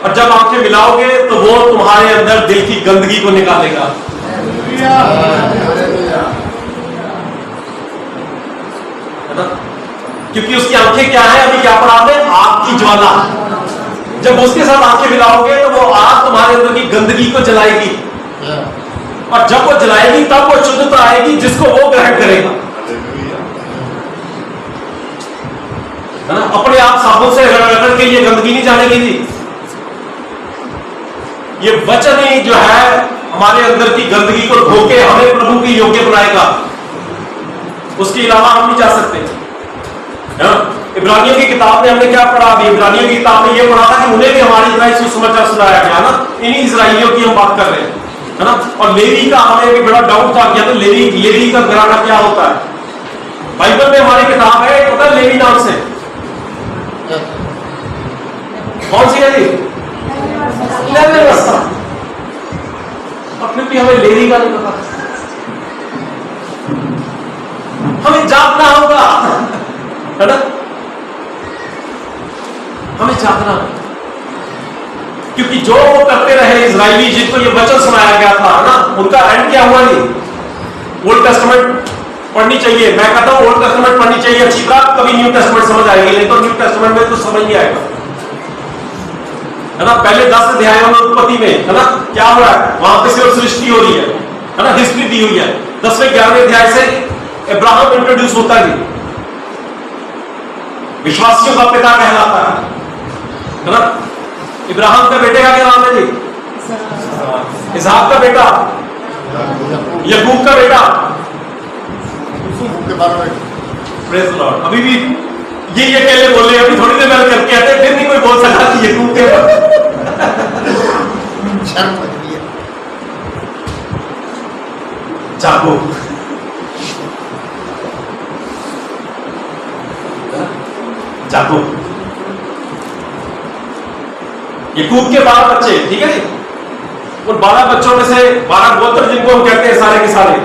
और जब आंखें मिलाओगे तो वो तुम्हारे अंदर दिल की गंदगी को निकालेगा। है ना, क्योंकि उसकी आंखें क्या है, अभी क्या पढ़ा है, आग की ज्वाला। जब उसके साथ आंखें मिलाओगे तो वो आग तुम्हारे अंदर की गंदगी को जलाएगी, और जब वो जलाएगी तब वो शुद्धता आएगी जिसको वो ग्रहण करेगा। है ना, अपने आप साबुन से रगड़ के ये गंदगी नहीं जानेगी थी। ये वचन ही जो है हमारे अंदर की गंदगी को धोके हमें प्रभु के योग्य बनाएगा, उसके अलावा हम नहीं जा सकते। है ना, इब्रानियों की किताब में हमने क्या पढ़ा, अभी इब्रानियों की किताब में ये पढ़ा था कि उन्हें भी हमारी तरह सुसमाचार सुनाया गया ना। इन्हीं इजराइलियों की हम बात कर रहे हैं, है ना। और लेवी का हमें भी बड़ा डाउट था कि लेवी का घराना क्या होता है। बाइबल में हमारी किताब है, पता है लेवी नाम से, कौन सी है जी, व्यवस्था। अपने भी हमें लेवी का नहीं पता, हमें जागना होगा, है ना, हमें जागना, क्योंकि जो वो करते रहे इजरायली, जिनको ये वचन सुनाया गया था ना, उनका एंड क्या हुआ नहीं। ओल्ड टेस्टामेंट पढ़नी चाहिए, मैं कहता हूं ओल्ड टेस्टामेंट पढ़नी चाहिए अच्छी तरह, कभी न्यू टेस्टामेंट समझ आएगी, नहीं तो न्यू टेस्टामेंट में तो समझ नहीं आएगा। है ना, पहले 10 अध्यायों में उत्पत्ति में, है ना, क्या हो रहा है, वहां पे सिर्फ सृष्टि हो रही है ना, हिस्ट्री दी हुई है। 10वें 11वें अध्याय से अब्राहम इंट्रोड्यूस होता है, विश्वासियों का पिता कहलाता है ना। इब्राहिम का बेटे का क्या नाम है जी, इसहाक का बेटा, यकूब का बेटा, प्रेज़ द लॉर्ड। अभी भी ये अकेले बोल रहे हैं, अभी थोड़ी देर पहले करके कहते फिर नहीं कोई बोल सका कि यकूब के जागो, जागो। यकूब के 12 बच्चे, ठीक है जी, उन 12 बच्चों में से 12 गोत्र जिनको हम कहते हैं सारे के सारे,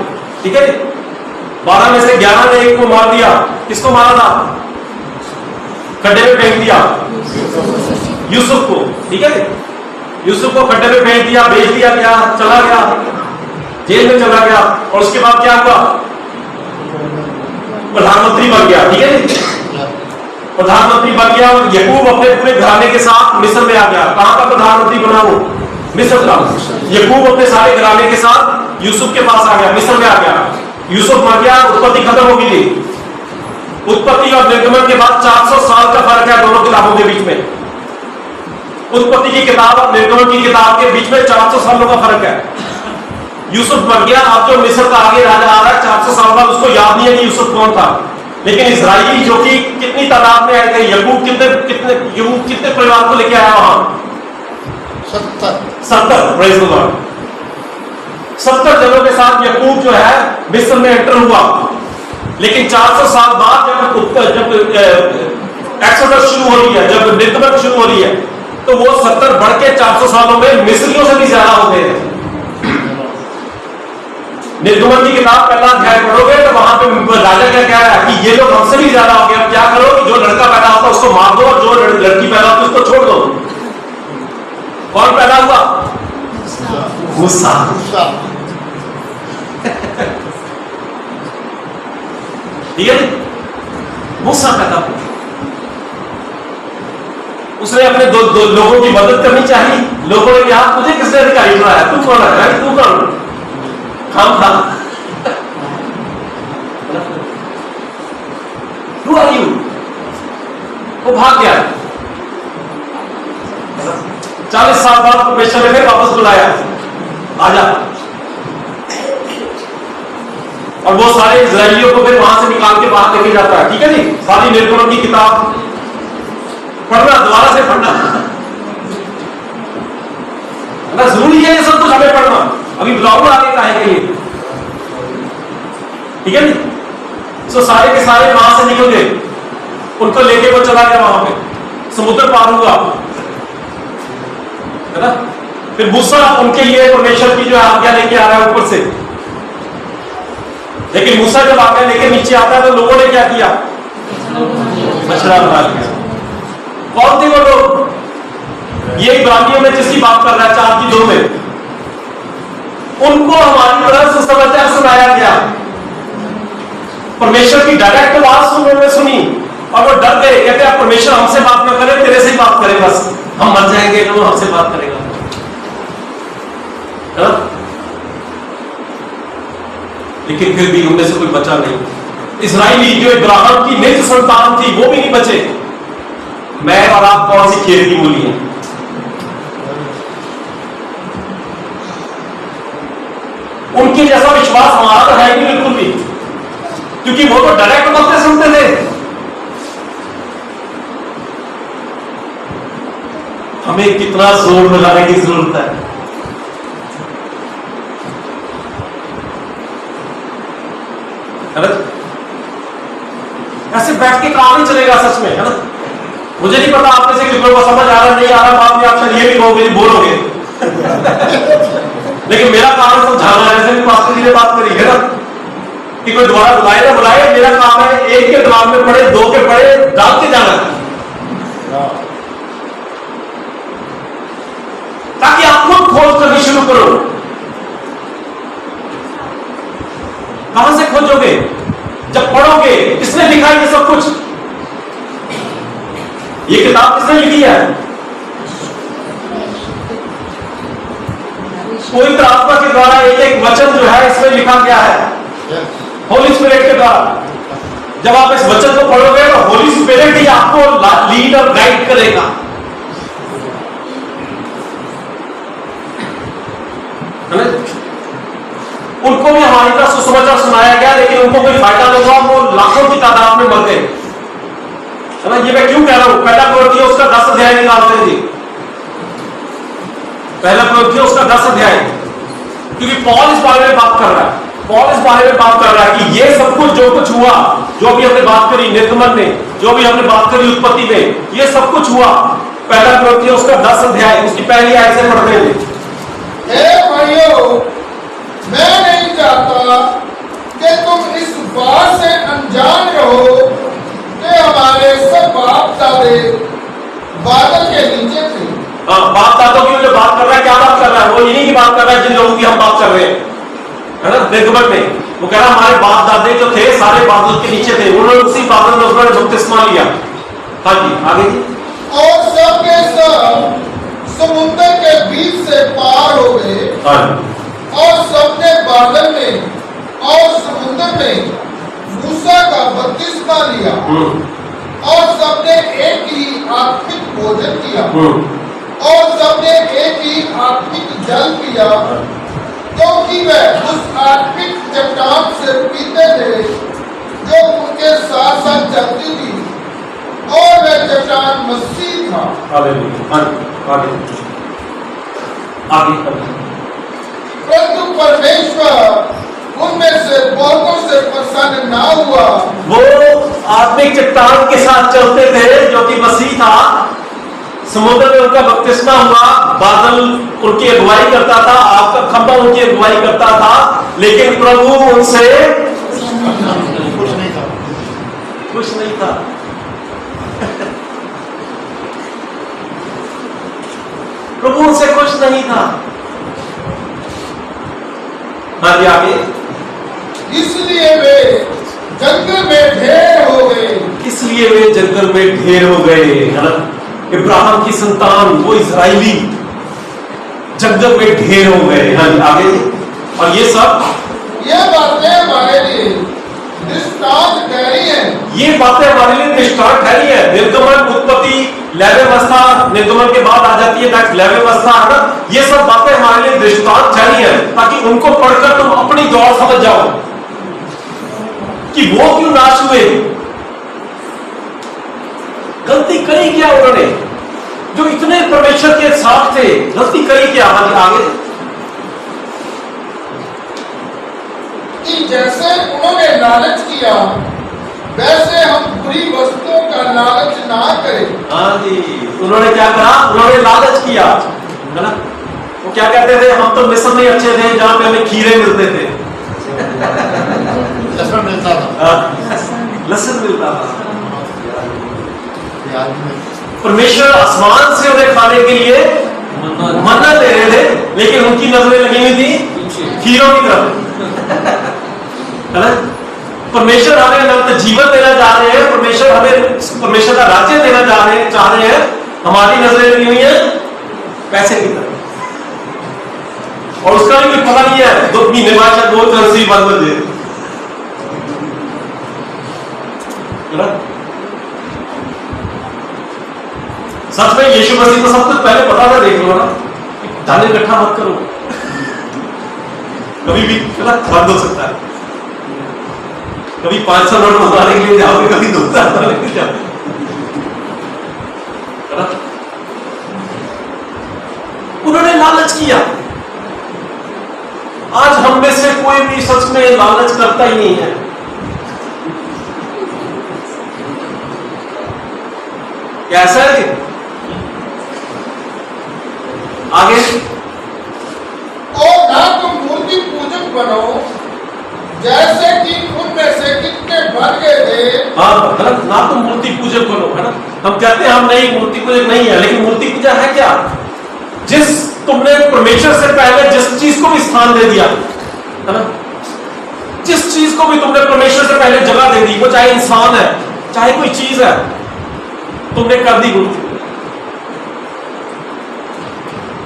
ठीक है जी, 12 में से 11 ने एक को मार दिया। किसको मारा था, खड्डे में फेंक दिया, यूसुफ को, ठीक है, यूसुफ को खड्डे में फेंक दिया, बेच दिया गया, चला गया, जेल में चला गया, और उसके बाद क्या हुआ, प्रधानमंत्री बन गया, ठीक है, प्रधानमंत्री बन गया। यकूब अपने पूरे घराने के साथ मिस्र में आ गया। कहां का प्रधानमंत्री बना वो, मिस्र का। यकूब अपने सारे घराने के साथ यूसुफ के पास आ गया, मिस्र में आ गया। यूसुफ मर गया, उत्पत्ति खत्म हो गई। उत्पत्ति और निर्गमन के बाद 400 साल का फर्क है दोनों किताबों के बीच में। उत्पत्ति की किताब और निर्गमन की किताब के बीच में 400 सालों का फर्क है। यूसुफ मर गया, अब जो मिस्र का आगे राजा आ रहा है 400 साल बाद, उसको याद नहीं है कि यूसुफ कौन था। लेकिन इजराइली जो कि कितनी तादाद में आए थे, यकूब कितने परिवार को लेके आया वहां, 70, प्रेज़ द लॉर्ड। 70 जनों के साथ यकूब जो है मिस्र में एंटर हुआ। लेकिन 400 साल बाद जब एक्सोडस शुरू हो रही है, जब निर्गमन शुरू हो रही है, तो वो 70 बढ़ के 400 सालों में मिस्रियों से भी ज्यादा हो गए थे। निर्गमन की किताब पहला अध्याय पढ़ोगे तो वहां पे राजा क्या कह रहा है कि ये लोग हमसे भी ज्यादा हो गए, अब क्या करो कि जो लड़का पैदा होता है उसको मार दो और जो लड़की पैदा होती है उसको छोड़ दो। कौन पैदा हुआ? मूसा। ठीक है, मूसा पैदा हुआ। उसने अपने दो लोगों की मदद करनी चाहिए। लोगों ने कहा तुझे किसने अधिकारी बनाया, तू कौन है, तू कौन हम था? Who are you? वो भाग गया। 40 साल बाद परमेश्वर ने फिर वापस बुलाया, आजा। और वो सारे इजरायलियों को फिर वहां से निकाल के बाहर लेके जाता है। ठीक है जी, सारी निर्गमन की किताब पढ़ना, दोबारा से पढ़ना ना जरूरी है, ये सब कुछ हमें पढ़ना। अभी बताऊंगा आगे काहे के लिए। ठीक है नी। सो सारे के सारे वहां से निकल गए, उनको लेके वो चला गया वहां पे, समुद्र पार हुआ, है ना। फिर मूसा उनके लिए परमेश्वर की जो आज्ञा लेके आ रहा है ऊपर से। लेकिन मूसा जब आज्ञा लेके नीचे आता है तो लोगों ने क्या किया? मछला बना लिया। कौन थे वो लोग? ये इब्रानियों में जिसकी बात कर रहा है 4:2 में, उनको हमारी तरह सुसमाचार सुनाया गया। परमेश्वर की डायरेक्ट आवाज सुनी और वो डर गए। कहते हैं परमेश्वर हमसे बात ना करे, तेरे से ही बात करे, बस हम मर जाएंगे तो वो हमसे बात करेगा, है ना। लेकिन फिर भी उनमें से कोई बचा नहीं। इस्राएली जो इब्राहिम की निज संतान थी वो भी नहीं बचे। मैं और आप कौन सी खेत की मूली है? उनके जैसा विश्वास हमारा तो है ही नहीं बिल्कुल भी, क्योंकि वो तो डायरेक्ट बातें सुनते थे। हमें कितना जोर लगाने की जरूरत है। ऐसे बैठ के काम नहीं चलेगा सच में, है ना। मुझे नहीं पता आप में से कितनों को समझ आ रहा नहीं आ रहा, बाद में आप शायद ये भी कहोगे, बोलोगे लेकिन मेरा काम समझाना है। जैसे पास्टर जी ने बात करी है ना कि कोई दोबारा बुलाए ना बुलाए, मेरा काम है एक के दिमाग में पड़े, दो के पड़े, डाल के जाना, ताकि आप खुद खोज करनी शुरू करो। कहां से खोजोगे? जब पढ़ोगे। किसने लिखा है ये सब कुछ? ये किताब किसने लिखी है? पवित्र आत्मा के द्वारा एक एक वचन जो है इसमें लिखा गया है, होली स्पिरिट के द्वारा। जब आप इस वचन को पढ़ोगे तो होली स्पिरिट ही आपको लीड और गाइड करेगा। उनको भी हमारी तरह सुसमाचार सुनाया गया, लेकिन उनको कोई फायदा नहीं हुआ। वो लाखों की तादाद में मर गए, है ना। ये मैं क्यों कह रहा हूं? पहला कोरिन्थियों उसका 10 अध्याय निकालते हैं जी। पहला कोरिन्थियों उसका 10 अध्याय, क्योंकि पौल इस बारे में बात कर रहा है। पौल इस बारे में बात कर रहा है कि ये सब कुछ जो कुछ हुआ, जो भी हमने बात करी निर्गमन में, जो भी हमने बात करी उत्पत्ति में, ये सब कुछ हुआ। पहला कोरिन्थियों उसका 10 अध्याय उसकी पहली आयत से पढ़ते हैं। हे भाइयों, मैं नहीं चाहता कि तुम इस बात से अनजान रहो कि हमारे सब बाप दादे बादल के नीचे थे। बाप दादों की जो बात कर रहा है, क्या बात कर रहा है? वो इन्हीं की बात कर रहा है जिन लोगों की हम बात कर रहे हैं, है ना। निर्गमन में वो कह रहा है हमारे बाप दादे जो थे सारे बादल के नीचे थे, उन्होंने उसी बादल में उन्होंने बपतिस्मा लिया। हाँ जी, आगे जी। और सब के सब समुद्र के बीच से पार हो गए, और सबने बादल में और समुद्र में मूसा का बपतिस्मा लिया, और सबने एक ही आत्मिक भोजन किया, और सबने एक ही आत्मिक जल पिया, क्योंकि वह उस आत्मिक चट्टान से पीते थे जो उनके साथ साथ चलती थी, और वह चट्टान मसीह था। परंतु परमेश्वर उनमें से बहुतों से प्रसन्न ना हुआ। वो आत्मिक चट्टान के साथ चलते थे जो कि मसीह था, समुद्र में उनका बपतिस्मा हुआ, बादल उनकी अगुवाई करता था, आग का खंभा उनकी अगुवाई करता था, लेकिन प्रभु उनसे खुश नहीं था। प्रभु उनसे खुश नहीं था। हाँ जी, आगे। इसलिए वे जंगल में ढेर हो गए। इसलिए वे जंगल में ढेर हो गए, है ना। इब्राहिम की संतान, वो इजराइली जंगल में ढेर हो गए। हाँ जी, आगे। और ये बातें हमारे लिए दृष्टांत ठहरी है। ये बातें हमारे लिए दृष्टांत ठहरी है। निर्गमन, उत्पत्ति, लैव्यवस्था, निर्गमन के बाद आ जाती है नेक्स्ट लैव्यवस्था, है ना। ये सब बातें हमारे लिए दृष्टांत ठहरी है, ताकि उनको पढ़कर तुम अपनी दौड़ समझ जाओ कि वो क्यों नाश हुए, गलती करी क्या उन्होंने, जो इतने परमेश्वर के साथ थे, गलती करी क्या। हाँ जी, आगे। कि जैसे उन्होंने लालच किया, वैसे हम बुरी वस्तुओं का लालच ना करें। हाँ जी, उन्होंने क्या कहा, उन्होंने लालच किया, है ना। वो क्या कहते थे, हम तो मिस्र में अच्छे थे जहां पे हमें खीरे मिलते थे, लहसुन मिलता था, लहसुन मिलता था। परमेश्वर आसमान से उन्हें खाने के लिए मन्ना दे रहे थे, लेकिन उनकी नजरें लगी हुई थी खीरों की तरफ, है ना। परमेश्वर हमें अनंत जीवन देना चाह रहे हैं, परमेश्वर हमें परमेश्वर का राज्य देना चाह रहे हैं, हमारी नजरें लगी हुई है पैसे की तरफ, और उसका भी कोई पता नहीं है। 2 महीने बाद शायद 2 करेंसी बंद कर दे, है ना। सच में यीशु मसीह को सब कुछ पहले पता था, देख लो ना, धन इकट्ठा मत करो, कभी भी बंद हो सकता है। कभी 500 नोट मंगाने के लिए जाओगे, कभी 2000 मंगाने के लिए जाओगे, है ना। उन्होंने लालच किया। आज हम में से कोई भी सच में लालच करता ही नहीं है। कैसा है आगे। और ना तुम मूर्ति पूजक बनो, जैसे कि उनमें से कितने बन गए थे। हाँ, गलत ना तुम मूर्ति पूजक बनो, है ना। हम कहते हैं हम नहीं, मूर्ति पूजक नहीं है, लेकिन मूर्ति पूजा है क्या, जिस तुमने परमेश्वर से पहले जिस चीज को भी स्थान दे दिया, है ना, जिस चीज को भी तुमने परमेश्वर से पहले जगह दे दी, वो चाहे इंसान है चाहे कोई चीज है, तुमने कर दी मूर्ति।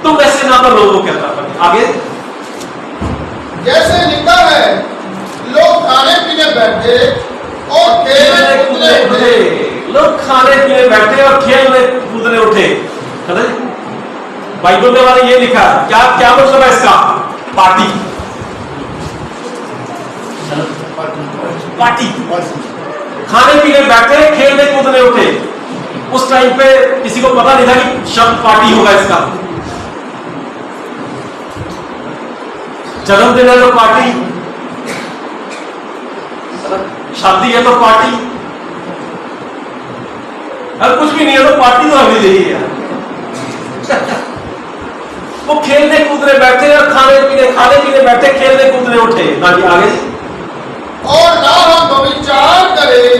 तुम ऐसे ना करो, वो कहता है आगे। जैसे लिखा है, लोग खाने पीने बैठे और खेलने कूदने उठे। लोग खाने पीने बैठे और खेलने कूदने उठे, है ना। बाइबल में वाले ये लिखा, क्या क्या मतलब है इसका, पार्टी, पार्टी, खाने पीने बैठे खेलने कूदने उठे। उस टाइम पे किसी को पता नहीं था कि शब्द पार्टी होगा इसका। जन्मदिन है तो पार्टी, शादी है तो पार्टी, अगर कुछ भी नहीं है तो पार्टी तो होनी चाहिए यार। वो खेलने कूदने बैठे और खाने पीने बैठे, खेलने कूदने उठे। आगे। और ना हम व्यभिचार करें,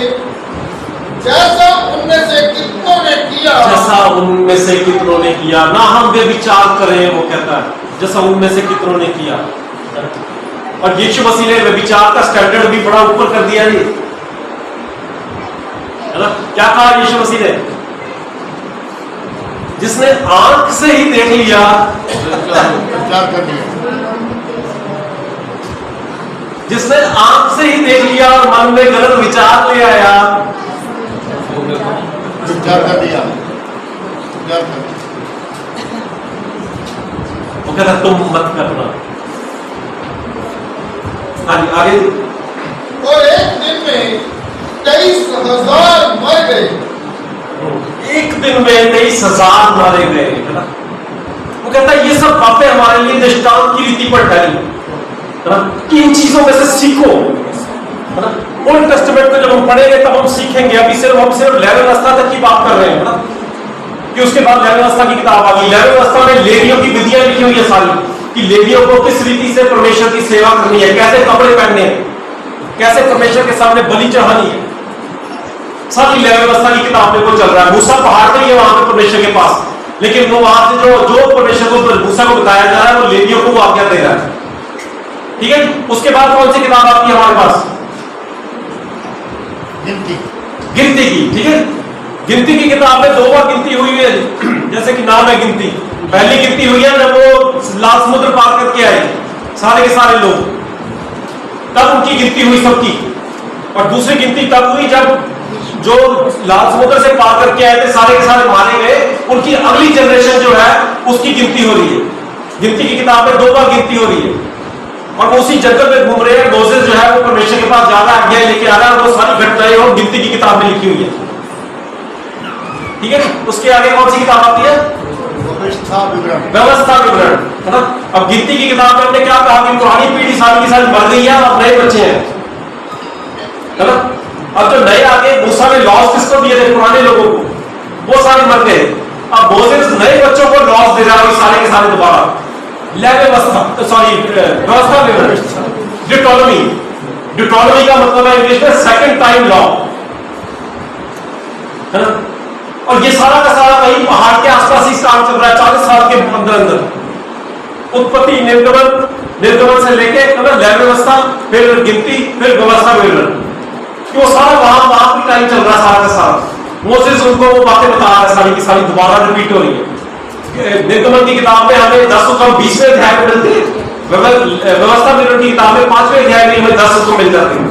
जैसा उनमें से कितनों ने किया। जैसा उनमें से कितनों ने किया, ना हम व्यभिचार करें, वो कहता है जैसा उनमें से कितनों ने किया। और यीशु मसीह ने व्यभिचार का स्टैंडर्ड भी बड़ा ऊपर कर दिया जी, है ना। क्या कहा यीशु मसीह ने, जिसने आंख से ही देख लिया, जिसने आंख से ही देख लिया और मन में गलत विचार ले आया, विचार कर दिया, वो कहता तुम मत करना। आगे। और एक दिन में 23,000 मर गए। एक दिन में 23,000 मारे गए, है ना। वो कहता है ये सब बातें हमारे लिए दृष्टांत की रीति पर ठहरी, है ना, कि इन चीजों में से सीखो, है ना। ओल्ड टेस्टामेंट को जब हम पढ़ेंगे तब हम सीखेंगे, अभी हम सिर्फ लेवल व्यवस्था तक की बात कर रहे हैं, है ना। कि उसके बाद लय व्यवस्था की किताब आ गई। लय व्यवस्था में लेवियों की विधियां लिखी हुई है सारी, कि लेवियों को किस रीति से परमेश्वर की सेवा करनी है, कैसे कपड़े पहनने हैं, कैसे परमेश्वर के सामने बलि चढ़ानी है। सारी लय व्यवस्था की किताब में वो चल रहा है। मूसा पहाड़ पर ही है वहां पे परमेश्वर के पास, लेकिन वो वहां से जो परमेश्वर को मूसा को बताया जा रहा है वो लेवियों को वो आज्ञा दे रहा है। ठीक है, उसके बाद कौन सी किताब आती है हमारे पास? गिनती की। ठीक है, गिनती की किताब में 2 बार गिनती हुई है, जैसे कि नाम है गिनती। पहली गिनती हुई है जब वो लाल समुद्र पार करके आए सारे के सारे लोग, तब उनकी गिनती हुई सबकी। और दूसरी गिनती तब हुई जब जो लाल समुद्र से पार करके आए थे सारे के सारे मारे गए, उनकी अगली जनरेशन जो है उसकी गिनती हो रही है। गिनती की किताब में 2 बार गिनती हो रही है, और वो उसी जंगल में घूम रहे हैं। मोसेस जो है वो परमेश्वर के पास जा रहा है, आज्ञा लेके आ रहा है, और वो सारी घटनाएं और गिनती की किताब में लिखी हुई है। ठीक है, उसके आगे कौन सी किताब आती है? व्यवस्था विवरण, है ना। अब गिनती की किताब में हमने क्या कहा कि पुरानी पीढ़ी सारी की सारी मर गई है, अब नए बच्चे हैं, है ना। अब जो नए आगे मूसा ने लॉस किसको दिए थे? पुराने लोगों को, वो सारे मर गए। अब मोसेस नए बच्चों को लॉस दे रहा है, सारे के सारे दोबारा लय व्यवस्था, सॉरी व्यवस्था विवरण, ड्यूटोनॉमी। ड्यूटोनॉमी का मतलब है इंग्लिश में सेकंड टाइम लॉ, है ना। और ये सारा का सारा वही पहाड़ के आसपास ही काम चल रहा है 40 साल के अंदर। उत्पत्ति, निर्गमन से लेके लय व्यवस्था, फिर गिनती, फिर व्यवस्था विवरण, वो सारा वहां भी टाइम चल रहा है सारा का सारा। मोसेस उनको वो बातें बता रहा है सारी की सारी, दोबारा रिपीट हो रही है। निर्गमन की किताब में हमें 10 हुक्म 20वें अध्याय में मिलते हैं, व्यवस्था विवरण की किताब में 5वें अध्याय में हमें 10 हुक्म मिल जाते हैं,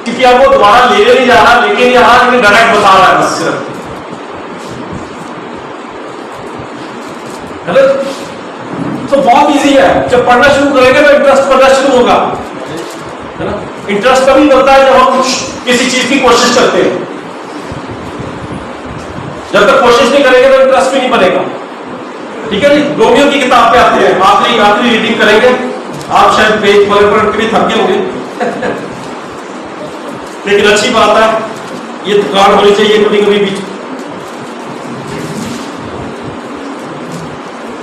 क्योंकि अब वो दोबारा लेने नहीं जा रहा, लेके नहीं आ रहा, लेकिन डायरेक्ट बता रहा है बस। तो बहुत इजी है, जब पढ़ना शुरू करेंगे तो इंटरेस्ट पढ़ना शुरू होगा, है ना। इंटरेस्ट तभी बनता है जब हम किसी चीज की कोशिश करते हैं। जब तक कोशिश नहीं करेंगे तो इंटरेस्ट भी नहीं बनेगा। ठीक है जी, रोमियो की किताब पे आते हैं, आखिरी रीडिंग करेंगे। आप शायद पेज पर भी थक गए होंगे लेकिन अच्छी बात है, ये थकान होनी चाहिए कभी कभी भी।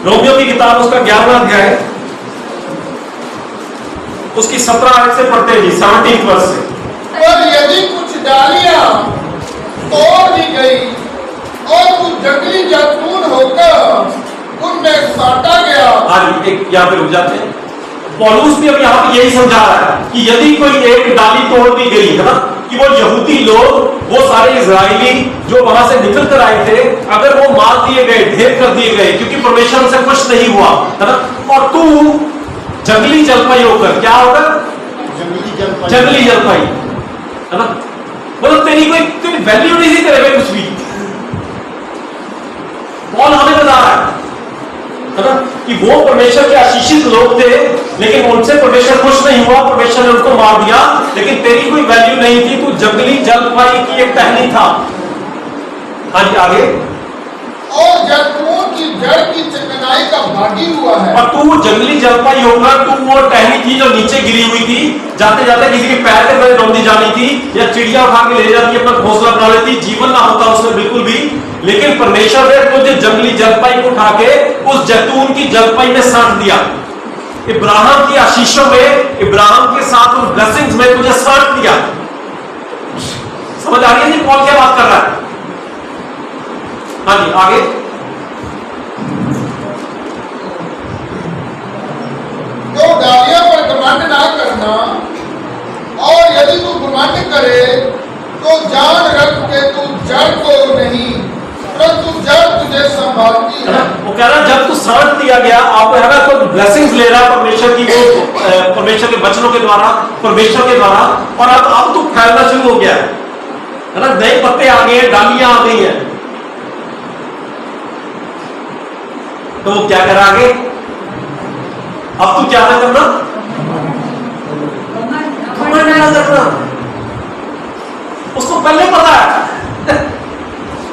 रोमियो की किताब उसका 11वां अध्याय, उसकी 17 आयत से पढ़ते हैं जी, 17 वर्ष से। और यदि कुछ डालियां तोड़ दी गई और कुछ जंगली जैतून होकर उनमें साटा गया। आज एक यहाँ पे रुक जाते हैं। पौलुस भी अब यहाँ पे यही समझा रहा है कि यदि कोई एक डाली तोड़ दी गई, है ना, कि वो यहूदी लोग, वो सारे इजरायली जो वहां से निकल कर आए थे, अगर वो मार दिए गए, ढेर कर दिए गए, क्योंकि परमेश्वर से खुश नहीं हुआ, है ना, और तू जंगली जलपाई होकर, क्या होकर? जंगली जलपाई, है ना, मतलब तेरी वैल्यू नहीं थी तेरे में कुछ भी। पौल हमें बता रहा है ना, कि वो परमेश्वर के आशीषित लोग थे, लेकिन उनसे परमेश्वर खुश नहीं हुआ, परमेश्वर ने उनको मार दिया, लेकिन तेरी कोई वैल्यू नहीं थी, तू जंगली जलपाई की एक टहनी था। हाँ जी, आगे। और जैतून की जड़ की चिकनाई का भागी हुआ है। और तू जंगली जलपाई होकर, तू वो टहनी थी जो नीचे गिरी हुई थी, जाते जाते किसी के पैर के तले रौंदी जानी थी, या चिड़िया उठा के ले जाती, अपना घोंसला बना लेती, जीवन ना होता उसमें बिल्कुल भी। लेकिन परमेश्वर ने तुझे जंगली जलपाई को उठा के उस जैतून की जलपाई में साट दिया। इब्राहिम की आशीषों में, इब्राहिम के साथ उन ब्लेसिंग्स में तुझे साट दिया। समझ आ रही है जी पौल क्या बात कर रहा है? हाँ जी, आगे। तो डालियों पर घमंड ना करना, और यदि तू घमंड करे तो जान रख के तू जड़ को नहीं, परंतु जड़ तुझे संभालती है। वो कह रहा जब तू साट दिया गया, आप है ना, तो ब्लेसिंग्स ले रहा परमेश्वर की, वो परमेश्वर के वचनों के द्वारा, परमेश्वर के द्वारा, और अब तू फैलना शुरू हो गया है ना, नए पत्ते आ गए हैं, डालियां आ गई हैं। तो वो क्या करा आगे? अब तू क्या ना करना? घमंड ना करना। उसको पहले पता है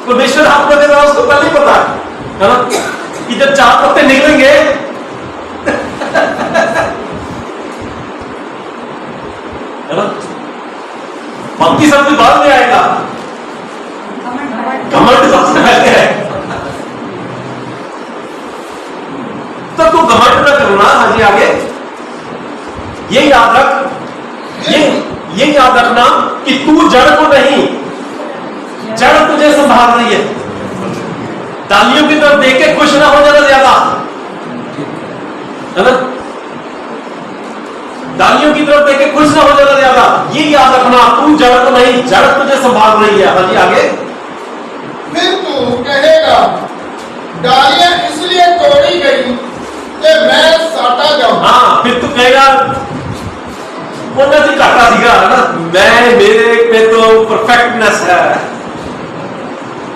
परमेश्वर आपको दे रहा है, उसको पहले पता है ना, कि जब 4 पत्ते निकलेंगे है ना, बाकी सब कुछ बाद में आएगा, घमंड सबसे पहले है। जी आगे, ये याद रख, ये याद रखना कि तू जड़ को नहीं, जड़ तुझे संभाल रही है। डालियों की तरफ देख के खुश ना हो जाना ज्यादा, है ना? डालियों की तरफ देख के खुश ना हो जाना ज्यादा, ये याद रखना तू जड़ को नहीं, जड़ तुझे संभाल रही है। हाँ जी आगे, फिर तू कहेगा डालियां इसलिए तोड़ी गई कि मैं साटा जाऊं। हाँ, फिर तू कहेगा जी काटा सीगा, है ना? मेरे में तो परफेक्टनेस है,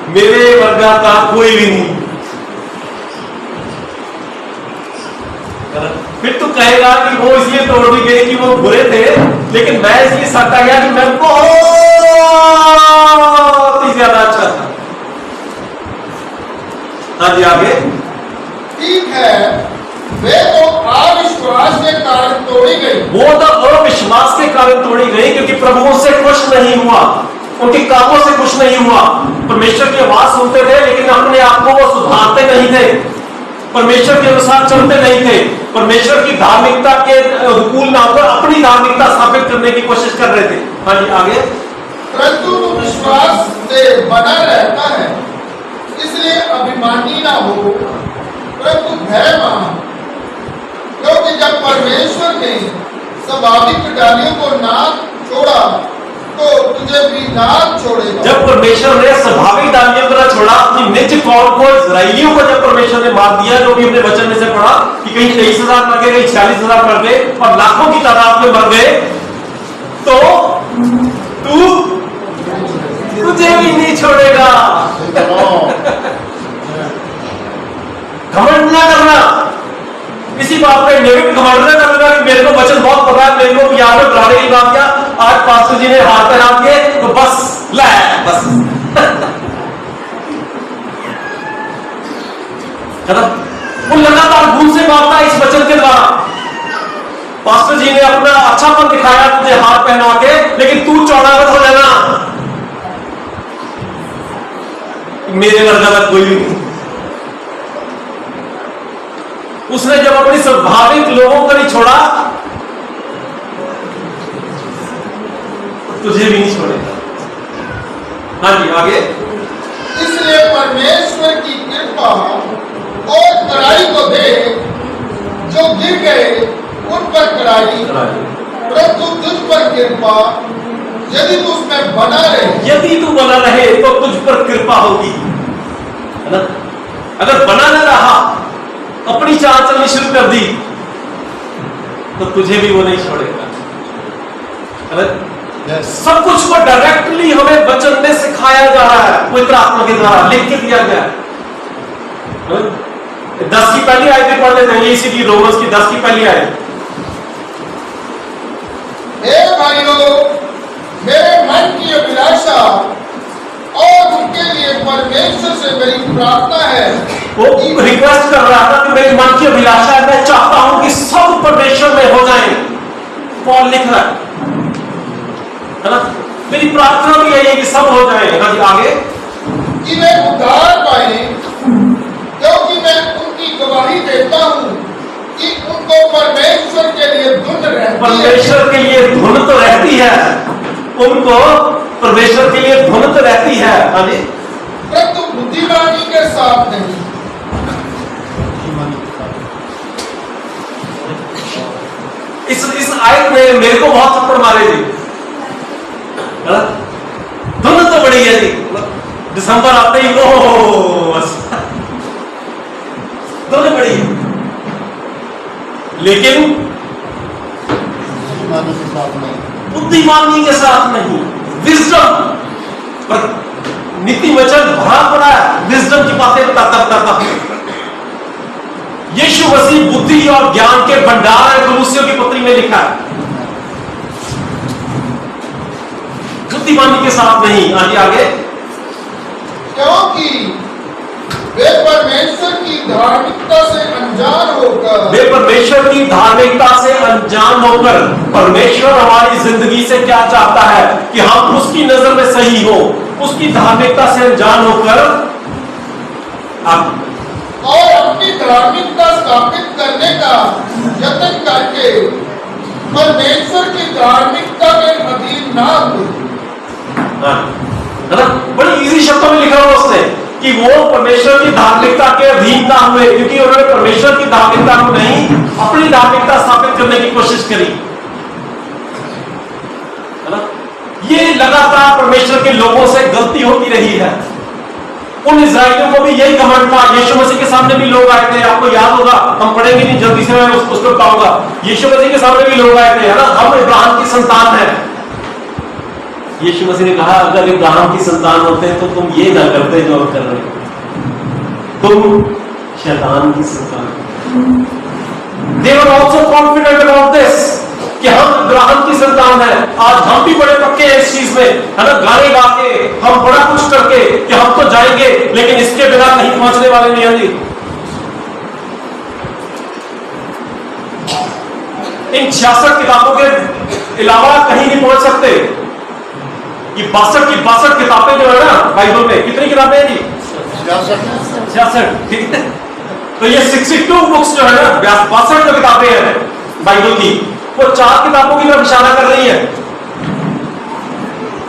मेरे वर्गा का कोई भी नहीं। फिर तू कहेगा कि वो इसलिए तोड़ दी गई कि वो बुरे थे, लेकिन मैं इसलिए साटा गया कि मैं बहुत ही ज्यादा अच्छा था। हाँ जी आगे, ठीक है, वे तो अविश्वास के कारण तोड़ी गई। वो तो अविश्वास के कारण तोड़ी गई क्योंकि प्रभु से खुश नहीं हुआ, उनके कामों से खुश नहीं हुआ। परमेश्वर की आवाज सुनते थे लेकिन अपने आप को वो सुधारते नहीं थे, परमेश्वर के अनुसार चलते नहीं थे, परमेश्वर की धार्मिकता के अनुकूल ना होकर अपनी धार्मिकता स्थापित करने की कोशिश कर रहे थे। हाँ जी आगे, परंतु तू विश्वास से बना रहता है, इसलिए अभिमानी ना हो, परंतु भय मान, क्योंकि जब परमेश्वर ने स्वाभाविक डालियों को ना छोड़ा तो तुझे भी ना छोड़ेगा। जब परमेश्वर ने स्वाभाविक डालियों को ना छोड़ा, अपनी निज कौम को, इस्राएलियों को जब परमेश्वर ने मार दिया, जो भी हमने वचन में से पढ़ा कि कहीं 23,000 मर गए, कहीं 46,000 मर गए और लाखों की तादाद में मर गए, तो तुझे भी नहीं छोड़ेगा। घमंड ना करना इसी बात पे, नेगेटिव घमंड ना करना कि मेरे को वचन बहुत पता है, मेरे को यहाँ पे बुलाने की बात क्या, आज पास्टर जी ने हाथ पहना दिए तो बस ले बस वो लगातार भूल से मारता है इस वचन के द्वारा। पास्टर जी ने अपना अच्छापन दिखाया तुझे हाथ पहना के, लेकिन तू चौड़ा मत हो जाना, मेरे वर्गा का कोई भी नहीं। उसने जब अपनी स्वाभाविक लोगों को नहीं छोड़ा, तुझे भी नहीं छोड़ेगा। हाँ जी आगे, इसलिए परमेश्वर की कृपा और कड़ाई को दे, जो गिर गए उन पर कड़ाई, परंतु तुझ पर कृपा, यदि तू उसमें बना रहे, यदि तू बना रहे तो तुझ पर कृपा होगी, है ना? अगर बना न रहा, अपनी चाल चलनी शुरू कर दी, तो तुझे भी वो नहीं छोड़ेगा, है ना? सब कुछ को डायरेक्टली हमें वचन में सिखाया जा रहा है, पवित्र आत्मा के द्वारा लिख के दिया गया है। 10 की पहली आयत पढ़ लेते हैं, इसीलिए रोमन्स की 10 की पहली आयत। हे भाइयों, मेरे मन की अभिलाषा और उनके लिए परमेश्वर से मेरी प्रार्थना है। वो रिक्वेस्ट कर रहा था कि मेरी मन की अभिलाषा है, मैं चाहता हूं कि सब परमेश्वर में हो जाए। पॉल लिख रहा है ना? मेरी प्रार्थना भी यही है कि सब हो जाए। हाँ जी आगे, कि वे उद्धार पाए, क्योंकि मैं उनकी गवाही देता हूं कि उनको परमेश्वर के लिए धुन रहती है। परमेश्वर के लिए धुन तो रहती है, उनको परमेश्वर के लिए धुन तो रहती है। हाँ जी, परंतु बुद्धिमानी के साथ नहीं। इस आयत में मेरे को बहुत थप्पड़ मारे जी, धुन तो बड़ी है जी, दिसंबर आते ही ओ बस धुन बड़ी है, लेकिन बुद्धिमानी के साथ नहीं। विजडम पर नीति वचन भरा पड़ा है, विजडम की बातें बताता। यीशु मसीह बुद्धि और ज्ञान के भंडार है, कुलुस्सियों की पत्री में लिखा है, बुद्धिमानी के साथ नहीं। आगे, क्योंकि वे परमेश्वर की धार्मिकता से अनजान होकर, परमेश्वर हमारी जिंदगी से क्या चाहता है कि हम उसकी नजर में सही हो, उसकी धार्मिकता से अनजान होकर और अपनी धार्मिकता स्थापित करने का यत्न करके परमेश्वर की धार्मिकता के अधीन ना हुए। है ना? बड़ी इजी शब्दों में लिखा हुआ उसने कि वो परमेश्वर की धार्मिकता के अधीन ना हुए, क्योंकि उन्होंने परमेश्वर की धार्मिकता को नहीं, अपनी धार्मिकता स्थापित करने की कोशिश करी। है ना? ये लगातार परमेश्वर के लोगों से गलती होती रही है। उन इजराइलियों को भी यही घमंड था। यीशु मसीह के सामने भी लोग आए थे, आपको याद होगा, हम पढ़ेंगे नहीं, जल्दी से मैं उसको बताऊंगा। यीशु मसीह के सामने भी लोग आए थे, है ना, हम इब्राहिम की संतान हैं। यीशु मसीह ने कहा अगर इब्राहिम की संतान होते हैं तो तुम ये ना करते जो अब कर रहे हो, तुम शैतान की संतान। They were also confident about this कि हम इब्राहिम की संतान हैं। आज हम भी बड़े पक्के हैं इस चीज में, है ना, गाने गा के, हम बड़ा कुछ करके कि हम तो जाएंगे, लेकिन इसके बिना कहीं पहुंचने वाले नहीं हैं जी। इन 66 किताबों के अलावा कहीं नहीं पहुंच सकते। ये 62 की 62 किताबें जो है ना बाइबल में, कितनी किताबें हैं जी? 66, ठीक है। तो ये 62 बुक्स जो है ना, 62 जो किताबें हैं बाइबल की, वो 4 किताबों की तरफ इशारा कर रही है।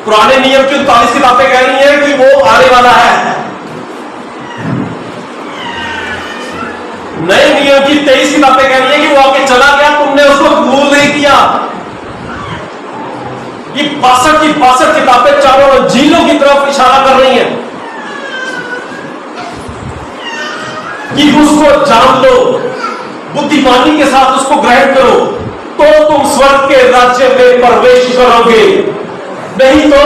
पुराने नियम की 39 किताबें कह रही हैं कि वो आने वाला है। नए नियम की 23 किताबें कह रही हैं कि वो आके चला गया, तुमने उसको कबूल नहीं किया। ये 62 की 62 किताबें चारों झीलों की तरफ इशारा कर रही हैं कि उसको जान लो, बुद्धिमानी के साथ उसको ग्रहण करो, तो तुम स्वर्ग के राज्य में प्रवेश करोगे, नहीं तो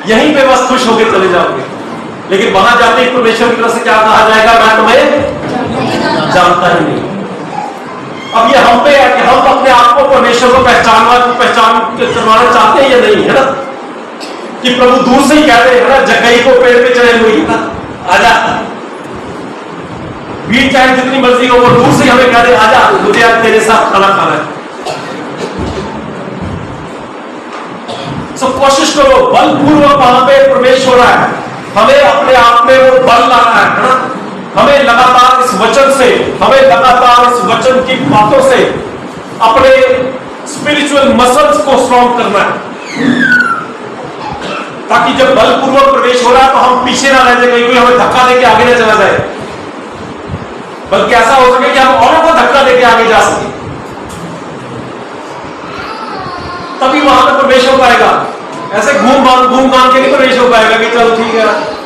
यहीं पे बस खुश होकर चले जाओगे। लेकिन वहां जाते ही परमेश्वर की तरफ से क्या कहा जाएगा? मैं तुम्हें जानता ही नहीं। अब ये हम पे है कि हम अपने आप को परमेश्वर को पहचान करवाना चाहते हैं या नहीं, है ना? कि प्रभु दूर से ही कहते हैं ना, जगई को पेड़ पे चढ़े हुई ना, आजा, भीड़ चाहे जितनी मर्जी हो, वो दूर से ही हमें कह दे आजा, मुझे आज तेरे साथ खाना खाना है। सब कोशिश करो, बलपूर्वक वहां पे प्रवेश हो रहा है। हमें अपने आप में वो बल लाना है ना? हमें लगातार इस वचन से, हमें लगातार इस वचन की बातों से अपने स्पिरिचुअल मसल्स को स्ट्रॉन्ग करना है, ताकि जब बलपूर्वक प्रवेश हो रहा है तो हम पीछे ना रह जाए, कोई हमें धक्का देके आगे ना चला जाए, बल्कि ऐसा हो सके कि हम औरों को धक्का देके आगे जा सके, तभी वहां पर प्रवेश हो पाएगा। ऐसे घूम घाम के नहीं प्रवेश हो पाएगा कि चलो ठीक है।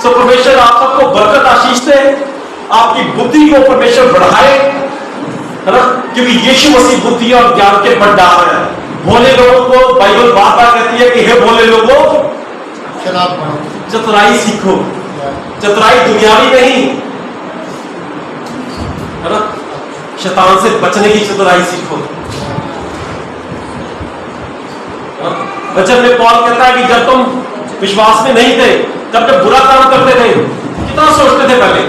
सो परमेश्वर आप सबको बरकत आशीष दे, आपकी बुद्धि को परमेश्वर बढ़ाए, है ना, क्योंकि यीशु मसीह बुद्धि और ज्ञान के भंडार है। भोले लोगों को बाइबल बार बार कहती है कि हे भोले लोगों, चतुराई सीखो। चतुराई दुनियावी नहीं, है ना, शैतान से बचने की चतुराई सीखो। वचन में पौल कहता है कि जब तुम विश्वास में नहीं थे, जब बुरा काम करते थे, कितना सोचते थे पहले,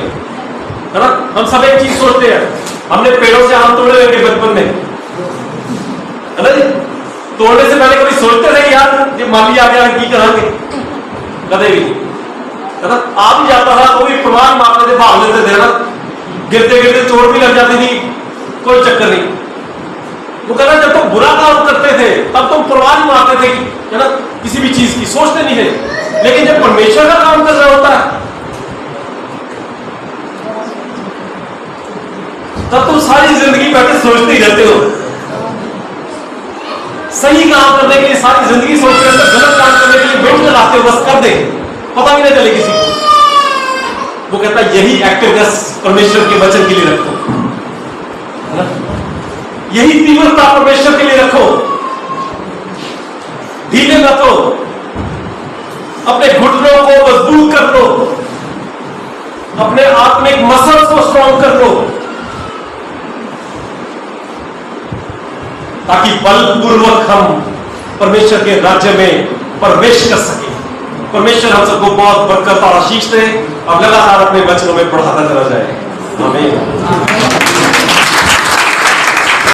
है ना? हम सब एक चीज सोचते हैं, हमने पेड़ों से आम तोड़े होंगे बचपन में, है ना जी? तोड़ने से पहले कभी सोचते थे कि यार ये माली आ गया की करांगे? कदे भी, है ना? आ भी जाता था तो भी प्रमाण मारते थे, भाग लेते थे, है ना? गिरते गिरते चोट भी लग जाती थी, कोई चक्कर नहीं। वो कहना जब तुम बुरा काम करते थे तब तुम परवाह नहीं मारते थे, है ना, किसी भी चीज की सोचते नहीं थे, लेकिन जब परमेश्वर का काम कर रहा होता है तब तुम सारी जिंदगी बैठे सोचते ही रहते हो। सही काम करने के लिए सारी जिंदगी सोचते रहते हो, गलत काम करने के लिए वेट लगाते हो, बस कर दे, पता भी नहीं चले किसी को। वो कहता है यही एक्टिवनेस परमेश्वर के वचन के लिए रखो, है ना? यही तीव्रता परमेश्वर के लिए रखो, ढीले मत हो, अपने घुटनों को मजबूत कर लो, अपने आत्मिक मसल्स को स्ट्रॉन्ग कर लो, ताकि बलपूर्वक हम परमेश्वर के राज्य में प्रवेश कर सके। परमेश्वर हम सबको बहुत बरकत और आशीष दे और लगातार अपने वचनों में बढ़ाता चला जाए। आमीन।